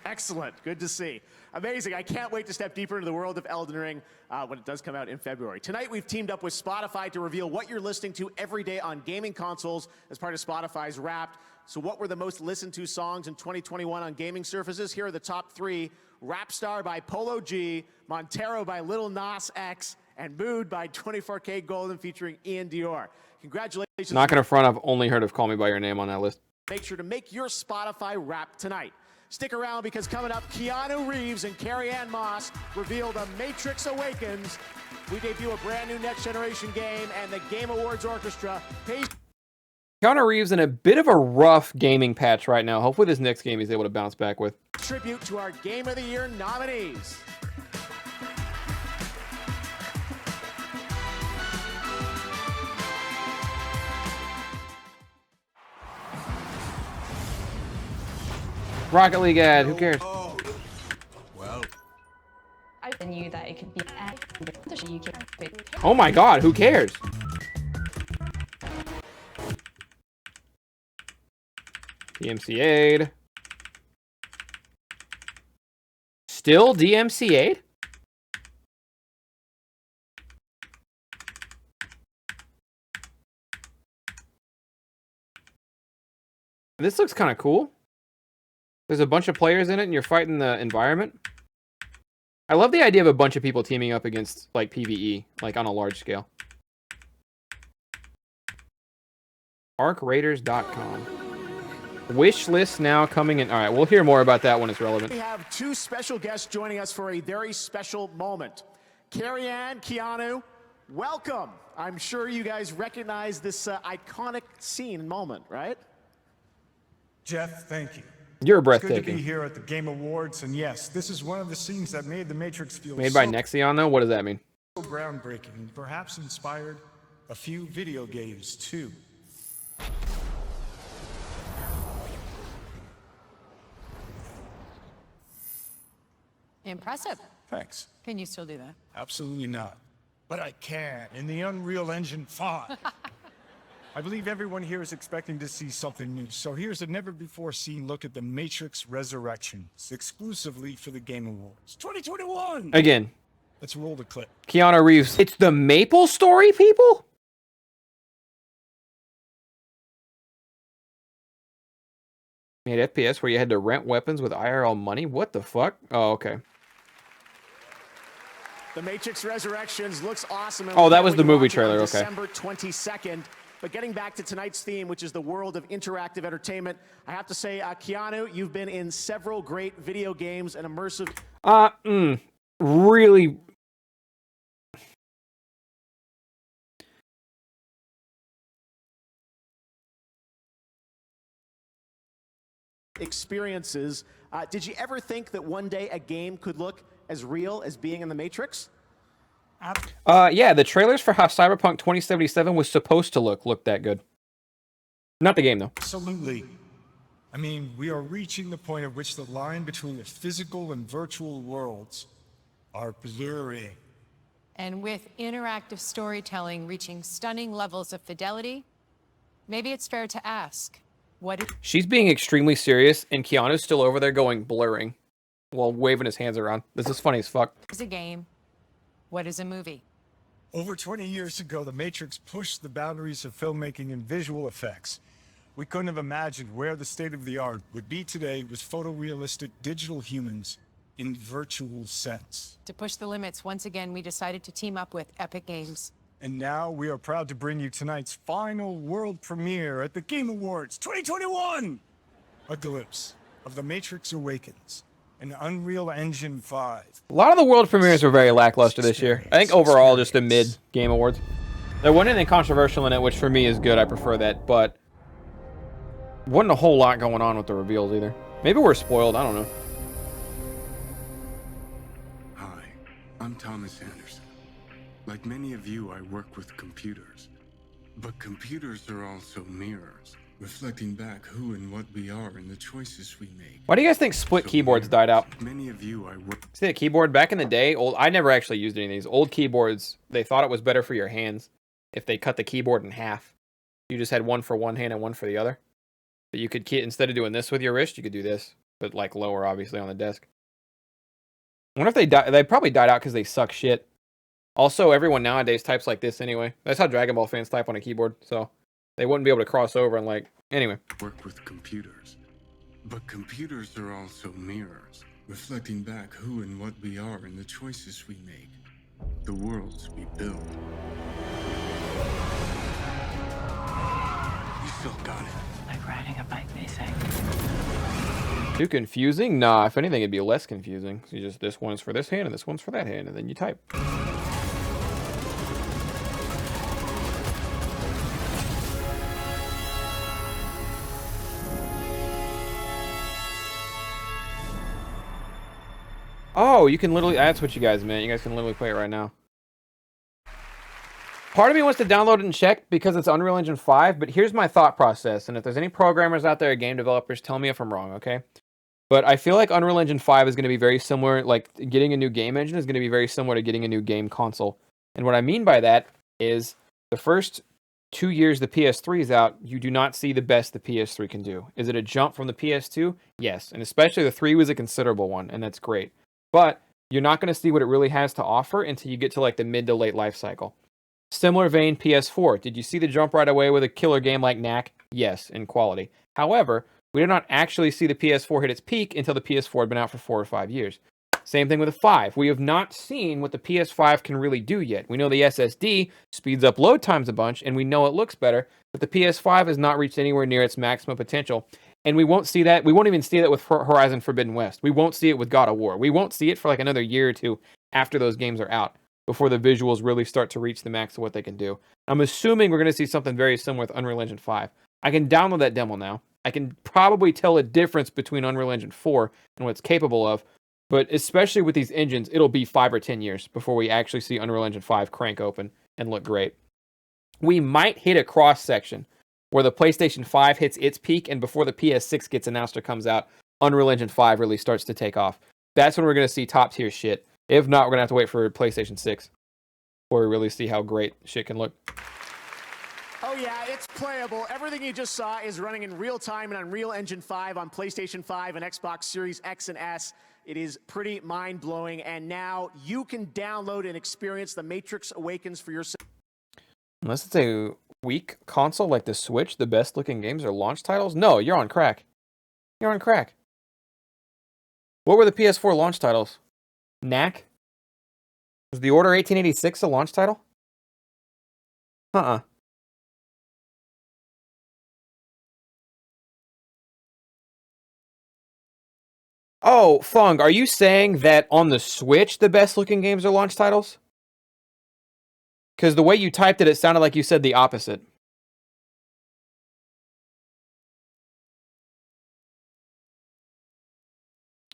Speaker 10: Excellent, good to see. Amazing, I can't wait to step deeper into the world of Elden Ring when it does come out in February. Tonight we've teamed up with Spotify to reveal what you're listening to every day on gaming consoles as part of Spotify's Wrapped. So what were the most listened to songs in 2021 on gaming surfaces? Here are the top 3. Rap Star by Polo G, Montero by Lil Nas X, and Mood by 24K Golden featuring Ian Dior. Congratulations.
Speaker 1: Not gonna front, I've only heard of Call Me By Your Name on that list.
Speaker 10: Make sure to make your Spotify Wrap tonight. Stick around because coming up, Keanu Reeves and Carrie-Anne Moss reveal The Matrix Awakens. We debut a brand new Next Generation game, and the Game Awards Orchestra pays.
Speaker 1: Keanu Reeves in a bit of a rough gaming patch right now. Hopefully this next game he's able to bounce back with.
Speaker 10: Tribute to our Game of the Year nominees.
Speaker 1: Rocket League ad, who cares?
Speaker 3: Well,
Speaker 9: I knew that it could be
Speaker 1: Oh my god, who cares? DMCA'd. Still DMCA'd? This looks kind of cool. There's a bunch of players in it and you're fighting the environment. I love the idea of a bunch of people teaming up against like PvE, like on a large scale. ArcRaiders.com. Wish list now coming in. All right, we'll hear more about that when it's relevant.
Speaker 10: We have 2 special guests joining us for a very special moment. Carrie-Anne, Keanu, welcome. I'm sure you guys recognize this iconic scene and moment, right?
Speaker 12: Jeff, thank you.
Speaker 1: You're
Speaker 12: It's good to
Speaker 1: breathtaking.
Speaker 12: be here at the Game Awards, and yes, this is one of the scenes that made The Matrix feel
Speaker 1: Made by
Speaker 12: so
Speaker 1: Nexion, though? What does that mean?
Speaker 12: groundbreaking, and perhaps inspired a few video games, too.
Speaker 21: Impressive.
Speaker 12: Thanks.
Speaker 21: Can you still do that?
Speaker 12: Absolutely not. But I can, in the Unreal Engine 5. I believe everyone here is expecting to see something new, so here's a never-before-seen look at The Matrix Resurrections, exclusively for the Game Awards 2021!
Speaker 1: Again.
Speaker 12: Let's roll the clip.
Speaker 1: Keanu Reeves. It's the Maple Story, people? Made FPS where you had to rent weapons with IRL money? What the fuck? Oh, okay.
Speaker 10: The Matrix Resurrections looks awesome. And
Speaker 1: Oh,
Speaker 10: we
Speaker 1: that
Speaker 10: can't
Speaker 1: was
Speaker 10: wait
Speaker 1: the
Speaker 10: to
Speaker 1: movie
Speaker 10: watch it on
Speaker 1: trailer, okay.
Speaker 10: December 22nd. But getting back to tonight's theme, which is the world of interactive entertainment, I have to say, Keanu, you've been in several great video games and immersive...
Speaker 1: Really...
Speaker 10: experiences. Did you ever think that one day a game could look as real as being in the Matrix?
Speaker 1: Yeah, the trailers for how Cyberpunk 2077 was supposed to look that good. Not the game, though.
Speaker 12: Absolutely. I mean, we are reaching the point at which the line between the physical and virtual worlds are blurring.
Speaker 7: And with interactive storytelling reaching stunning levels of fidelity, maybe it's fair to ask, what is...
Speaker 1: She's being extremely serious, and Keanu's still over there going blurring while waving his hands around. This is funny as fuck.
Speaker 7: a game? What is a movie?
Speaker 12: Over 20 years ago, The Matrix pushed the boundaries of filmmaking and visual effects. We couldn't have imagined where the state-of-the-art would be today with photorealistic digital humans in virtual sense.
Speaker 7: To push the limits, once again, we decided to team up with Epic Games.
Speaker 12: And now we are proud to bring you tonight's final world premiere at the Game Awards 2021! A glimpse of The Matrix Awakens, an Unreal Engine 5.
Speaker 1: A lot of the world premieres were very lackluster this year. I think overall just a mid Game Awards. There wasn't anything controversial in it, which for me is good. I prefer that, but wasn't a whole lot going on with the reveals either. Maybe we're spoiled. I don't know.
Speaker 13: Hi, I'm Thomas Anderson. Like many of you, I work with computers. But computers are also mirrors, reflecting back who and what we are and the choices we make.
Speaker 1: Why do you guys think split keyboards died out?
Speaker 13: Many of you I work...
Speaker 1: See the keyboard back in the day? I never actually used any of these. Old keyboards, they thought it was better for your hands if they cut the keyboard in half. You just had one for one hand and one for the other. But you could, instead of doing this with your wrist, you could do this. But like lower, obviously, on the desk. I wonder if they probably died out because they suck shit. Also, everyone nowadays types like this anyway. That's how Dragon Ball fans type on a keyboard. So they wouldn't be able to cross over and like... Anyway.
Speaker 13: Work with computers. But computers are also mirrors, reflecting back who and what we are and the choices we make. The worlds we build. You still got it.
Speaker 8: Like riding a bike, they say.
Speaker 1: Too confusing? Nah, if anything, it'd be less confusing. So you just, this one's for this hand and this one's for that hand, and then you type. Oh, you can literally, that's what you guys meant. You guys can literally play it right now. Part of me wants to download it and check because it's Unreal Engine 5, but here's my thought process. And if there's any programmers out there, game developers, tell me if I'm wrong, okay? But I feel like Unreal Engine 5 is going to be very similar, like getting a new game engine is going to be very similar to getting a new game console. And what I mean by that is the first 2 years the PS3 is out, you do not see the best the PS3 can do. Is it a jump from the PS2? Yes. And especially the 3 was a considerable one, and that's great. But you're not going to see what it really has to offer until you get to like the mid to late life cycle. Similar vein, PS4. Did you see the jump right away with a killer game like Knack? Yes, in quality. However, we did not actually see the PS4 hit its peak until the PS4 had been out for 4 or 5 years. Same thing with the 5. We have not seen what the PS5 can really do yet. We know the SSD speeds up load times a bunch, and we know it looks better, but the PS5 has not reached anywhere near its maximum potential. And we won't see that. We won't even see that with Horizon Forbidden West. We won't see it with God of War. We won't see it for like another year or two after those games are out, before the visuals really start to reach the max of what they can do. I'm assuming we're going to see something very similar with Unreal Engine 5. I can download that demo now. I can probably tell a difference between Unreal Engine 4 and what it's capable of, but especially with these engines, it'll be 5 or 10 years before we actually see Unreal Engine 5 crank open and look great. We might hit a cross section where the PlayStation 5 hits its peak, and before the PS6 gets announced or comes out, Unreal Engine 5 really starts to take off. That's when we're going to see top-tier shit. If not, we're going to have to wait for PlayStation 6 before we really see how great shit can look.
Speaker 10: Oh yeah, it's playable. Everything you just saw is running in real time and Unreal Engine 5 on PlayStation 5 and Xbox Series X and S. It is pretty mind-blowing, and now you can download and experience The Matrix Awakens for yourself.
Speaker 1: Unless it's a weak console like the Switch, the best-looking games are launch titles? No, you're on crack. You're on crack. What were the PS4 launch titles? Knack? Was The Order 1886 a launch title? Uh-uh. Oh, Fung, are you saying that on the Switch the best looking games are launch titles? Because the way you typed it, it sounded like you said the opposite.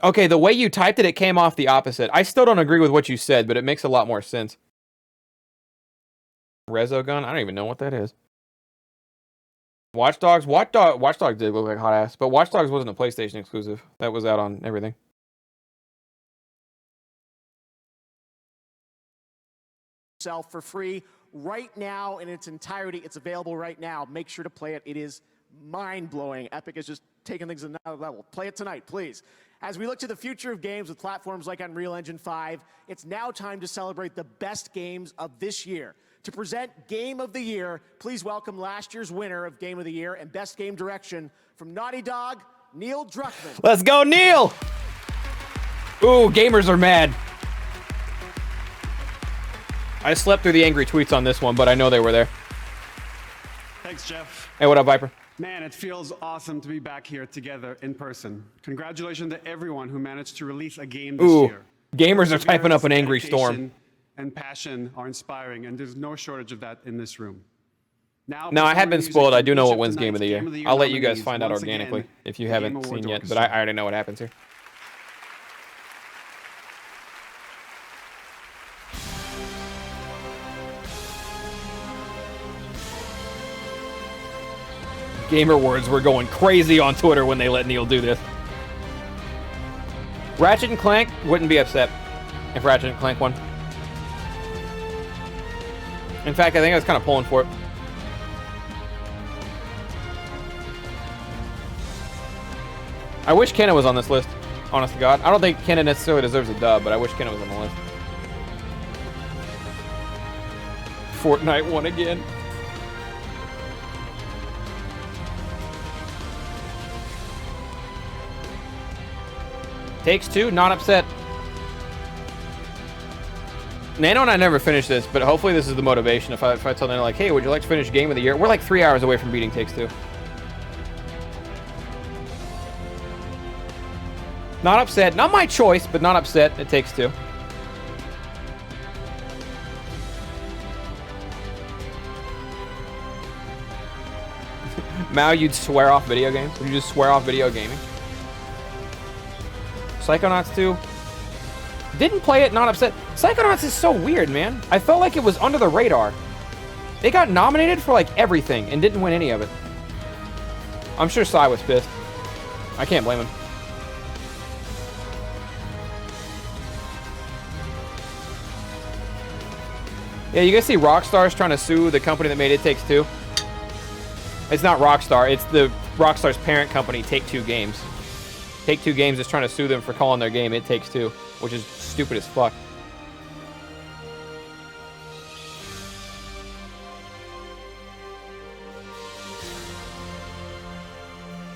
Speaker 1: Okay, the way you typed it, it came off the opposite. I still don't agree with what you said, but it makes a lot more sense. Resogun? I don't even know what that is. Watch Dogs? Watch Dogs did look like hot ass, but Watch Dogs wasn't a PlayStation exclusive. That was out on everything.
Speaker 10: For free right now in its entirety. It's available right now. Make sure to play it. It is mind-blowing. Epic is just taking things to another level. Play it tonight, please. As we look to the future of games with platforms like Unreal Engine 5, it's now time to celebrate the best games of this year. To present Game of the Year, please welcome last year's winner of Game of the Year and Best Game Direction from Naughty Dog, Neil Druckmann.
Speaker 1: Let's go, Neil! Ooh, gamers are mad. I slept through the angry tweets on this one, but I know they were there.
Speaker 14: Thanks, Jeff.
Speaker 1: Hey, what up, Viper?
Speaker 14: Man, it feels awesome to be back here together in person. Congratulations to everyone who managed to release a game this year.
Speaker 1: Gamers are typing up an angry storm.
Speaker 14: And passion are inspiring, and there's no shortage of that in this room. Now,
Speaker 1: I have been spoiled. I do know what wins Game of the Year. I'll let you guys find out organically if you haven't seen yet, but I already know what happens here. Gamer Words were going crazy on Twitter when they let Neil do this. Ratchet and Clank wouldn't be upset if Ratchet and Clank won. In fact, I think I was kind of pulling for it. I wish Kenna was on this list, honest to God. I don't think Kenna necessarily deserves a dub, but I wish Kenna was on the list. Fortnite won again. Takes Two, not upset. Nano and I never finished this, but hopefully this is the motivation. If I tell Nano, like, hey, would you like to finish Game of the Year? We're like 3 hours away from beating Takes Two. Not upset. Not my choice, but not upset. It Takes Two. Mao, you'd swear off video games? Would you just swear off video gaming? Psychonauts 2. Didn't play it, not upset. Psychonauts is so weird, man. I felt like it was under the radar. They got nominated for like everything and didn't win any of it. I'm sure Sai was pissed. I can't blame him. Yeah, you guys see Rockstar's trying to sue the company that made It Takes Two? It's not Rockstar, it's the Rockstar's parent company, Take-Two Games. Take-Two Games is trying to sue them for calling their game It Takes Two, which is stupid as fuck.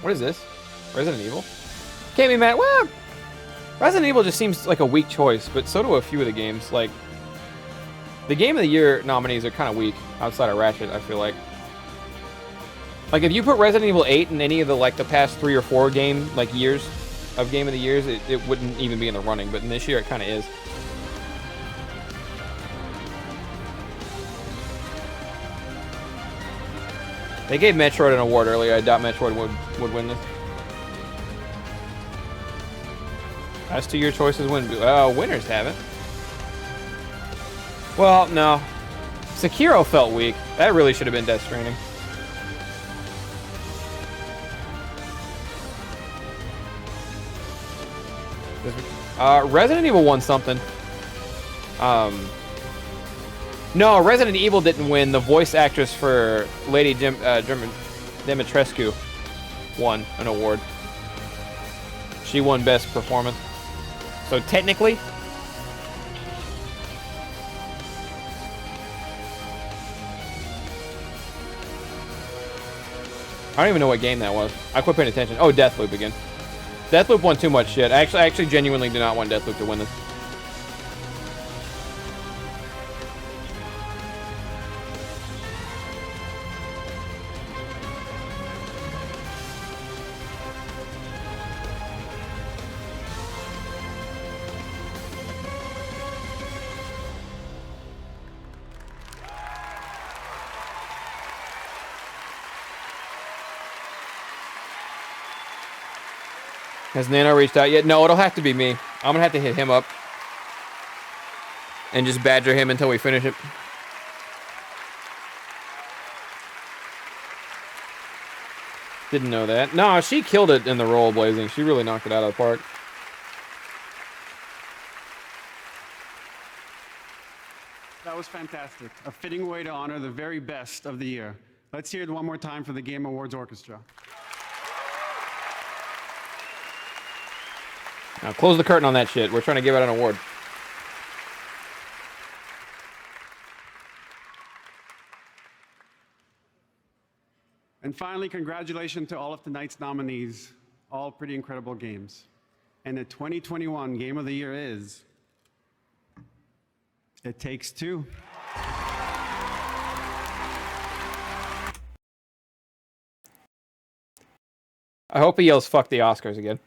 Speaker 1: What is this? Resident Evil? Can't be mad. Well, Resident Evil just seems like a weak choice, but so do a few of the games. Like, the Game of the Year nominees are kind of weak outside of Ratchet, I feel like. Like, if you put Resident Evil 8 in any of the, like, the past 3 or 4 years of Game of the Years, it wouldn't even be in the running, but in this year it kind of is. They gave Metroid an award earlier. I doubt Metroid would win this. As to your choices, winners haven't. Well, no. Sekiro felt weak. That really should have been Death Stranding. Resident Evil won something. No, Resident Evil didn't win. The voice actress for Lady Dimitrescu won an award. She won Best Performance. So technically, I don't even know what game that was. I quit paying attention. Oh, Deathloop again. Deathloop won too much shit. I actually genuinely do not want Deathloop to win this. Has Nano reached out yet? No, it'll have to be me. I'm gonna have to hit him up and just badger him until we finish it. Didn't know that. No, she killed it in the role blazing. She really knocked it out of the park.
Speaker 14: That was fantastic. A fitting way to honor the very best of the year. Let's hear it one more time for the Game Awards Orchestra.
Speaker 1: Now close the curtain on that shit. We're trying to give out an award.
Speaker 14: And finally, congratulations to all of tonight's nominees. All pretty incredible games. And the 2021 Game of the Year is It Takes Two.
Speaker 1: I hope he yells "fuck the Oscars" again.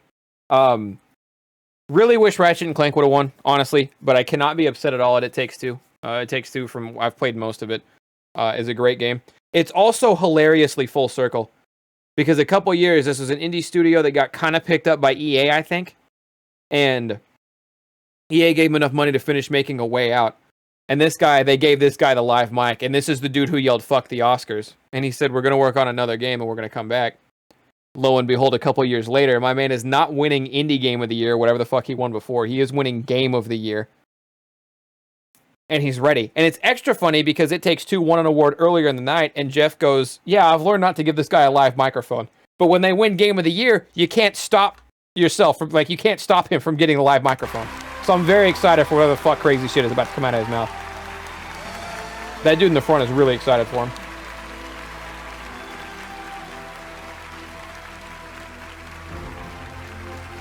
Speaker 1: Really wish Ratchet and Clank would have won, honestly, but I cannot be upset at all at It Takes Two. It Takes Two, from I've played most of it, is a great game. It's also hilariously full circle, because a couple years this was an indie studio that got kind of picked up by EA, I think, and EA gave him enough money to finish making A Way Out. And they gave this guy the live mic, and this is the dude who yelled "fuck the Oscars," and he said, "We're gonna work on another game, and we're gonna come back." Lo and behold, a couple years later, my man is not winning Indie Game of the Year, whatever the fuck he won before. He is winning Game of the Year. And he's ready. And it's extra funny because It Takes Two won an award earlier in the night, and Jeff goes, "Yeah, I've learned not to give this guy a live microphone." But when they win Game of the Year, you can't stop yourself from, you can't stop him from getting the live microphone. So I'm very excited for whatever the fuck crazy shit is about to come out of his mouth. That dude in the front is really excited for him.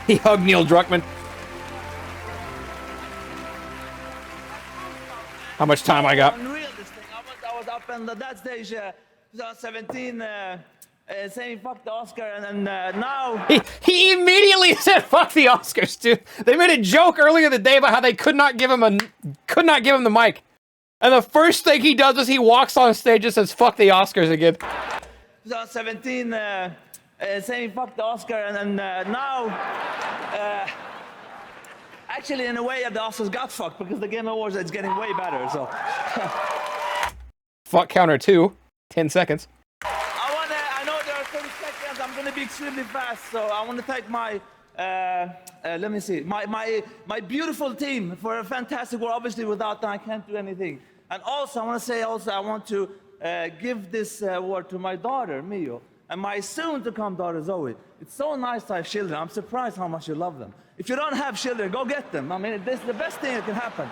Speaker 1: He hugged Neil Druckmann. How much time I got?
Speaker 16: Unreal, this thing. I was up in that stage, 2017, saying "fuck the Oscar," and now
Speaker 1: he immediately said "fuck the Oscars," dude. They made a joke earlier the day about how they could not give him the mic, and the first thing he does is he walks on stage and says "fuck the Oscars" again.
Speaker 16: 2017. Saying "fuck the Oscar," and now, actually, in a way, the Oscars got fucked because the Game Awards is getting way better. So,
Speaker 1: fuck counter 2, 10 seconds.
Speaker 16: I know there are 30 seconds. I'm gonna be extremely fast. So I want to thank my, let me see, my beautiful team for a fantastic work. Obviously, without them, I can't do anything. And also, I want to say, I want to give this award to my daughter, Mio. And my soon-to-come daughter, Zoe. It's so nice to have children. I'm surprised how much you love them. If you don't have children, go get them. I mean, this is the best thing that can happen.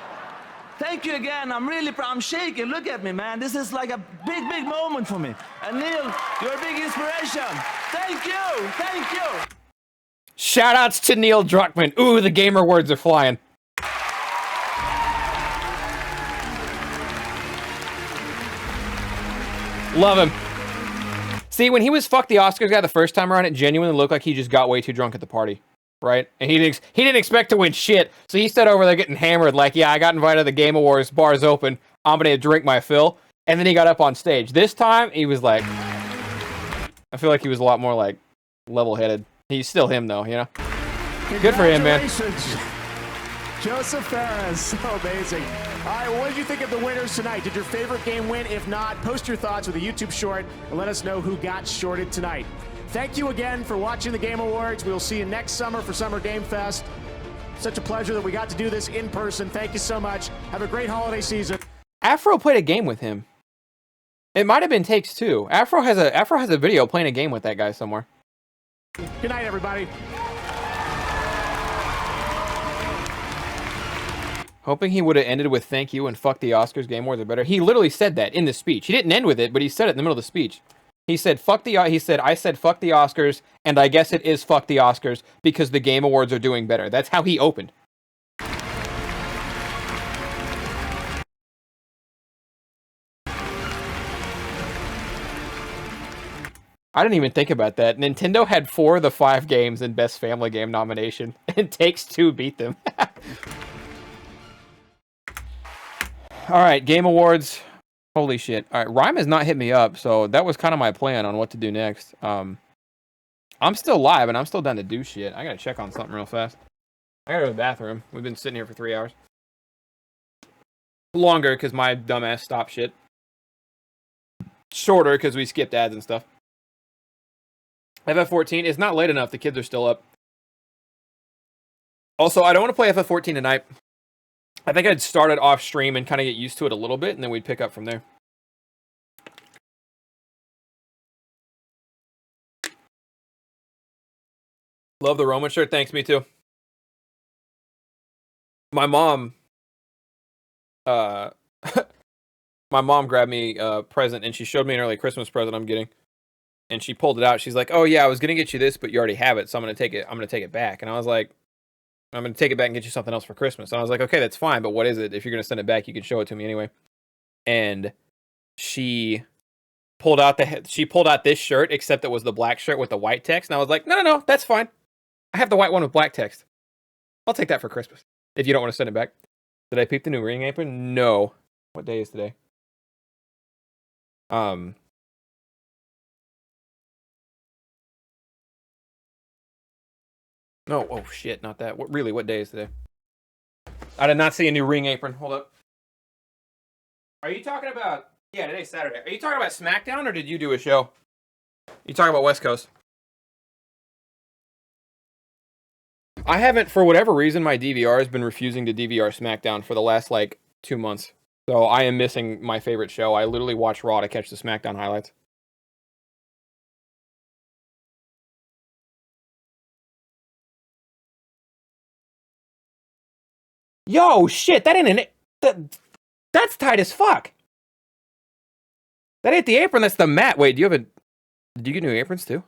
Speaker 16: Thank you again. I'm really proud. I'm shaking. Look at me, man. This is like a big, big moment for me. And Neil, you're a big inspiration. Thank you. Thank you.
Speaker 1: Shout-outs to Neil Druckmann. Ooh, the gamer words are flying. Love him. See, when he was "fuck the Oscars" guy the first time around, it genuinely looked like he just got way too drunk at the party, right? And he didn't expect to win shit, so he stood over there getting hammered like, "Yeah, I got invited to the Game Awards, bar's open, I'm gonna drink my fill." And then he got up on stage. This time, he was like, I feel like he was a lot more like level-headed. He's still him though, you know? Good for him, man.
Speaker 10: Joseph Ferris, so amazing. All right, well, what did you think of the winners tonight? Did your favorite game win? If not, post your thoughts with a YouTube short and let us know who got shorted tonight. Thank you again for watching the Game Awards. We'll see you next summer for Summer Game Fest. Such a pleasure that we got to do this in person. Thank you so much. Have a great holiday season.
Speaker 1: Afro played a game with him. It might have been Takes Two. Afro has a video playing a game with that guy somewhere.
Speaker 10: Good night, everybody.
Speaker 1: Hoping he would have ended with "thank you" and "fuck the Oscars, Game Awards are better." He literally said that in the speech. He didn't end with it, but he said it in the middle of the speech. He said I said "fuck the Oscars," and I guess it is "fuck the Oscars" because the Game Awards are doing better. That's how he opened. I didn't even think about that. Nintendo had 4 of the 5 games in Best Family Game nomination, and Takes Two beat them. All right, Game Awards. Holy shit. All right, Rhyme has not hit me up, so that was kind of my plan on what to do next. I'm still live, and I'm still down to do shit. I gotta check on something real fast. I gotta go to the bathroom. We've been sitting here for 3 hours. Longer, because my dumbass stopped shit. Shorter, because we skipped ads and stuff. FF14, it's not late enough. The kids are still up. Also, I don't want to play FF14 tonight. I think I'd start it off stream and kind of get used to it a little bit, and then we'd pick up from there. Love the Roman shirt. Thanks, me too. My mom, my mom grabbed me a present, and she showed me an early Christmas present I'm getting. And she pulled it out. She's like, "Oh yeah, I was gonna get you this, but you already have it, so I'm gonna take it back." And I was like, "I'm gonna take it back and get you something else for Christmas." And I was like, "Okay, that's fine, but what is it? If you're gonna send it back, you can show it to me anyway." And she pulled out this shirt, except it was the black shirt with the white text. And I was like, "No, that's fine. I have the white one with black text. I'll take that for Christmas. If you don't want to send it back." Did I peep the new ring apron? No. What day is today? No, oh shit, not that. What day is today? I did not see a new ring apron. Hold up. Are you talking about... Yeah, today's Saturday. Are you talking about SmackDown, or did you do a show? You talking about West Coast? I haven't, for whatever reason, my DVR has been refusing to DVR SmackDown for the last, 2 months. So I am missing my favorite show. I literally watch Raw to catch the SmackDown highlights. Yo, shit, that ain't that's tight as fuck. That ain't the apron, that's the mat. Wait, do you get new aprons too?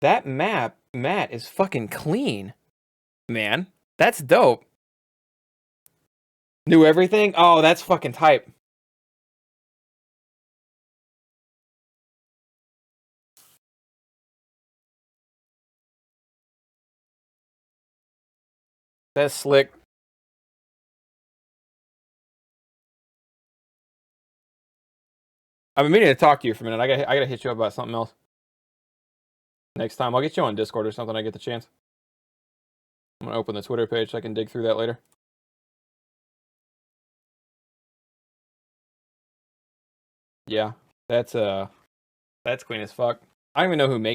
Speaker 1: That mat is fucking clean. Man, that's dope. New everything? Oh, that's fucking tight. That's slick. I've been meaning to talk to you for a minute. I gotta hit you up about something else. Next time. I'll get you on Discord or something. I get the chance. I'm gonna open the Twitter page so I can dig through that later. Yeah, that's clean as fuck. I don't even know who makes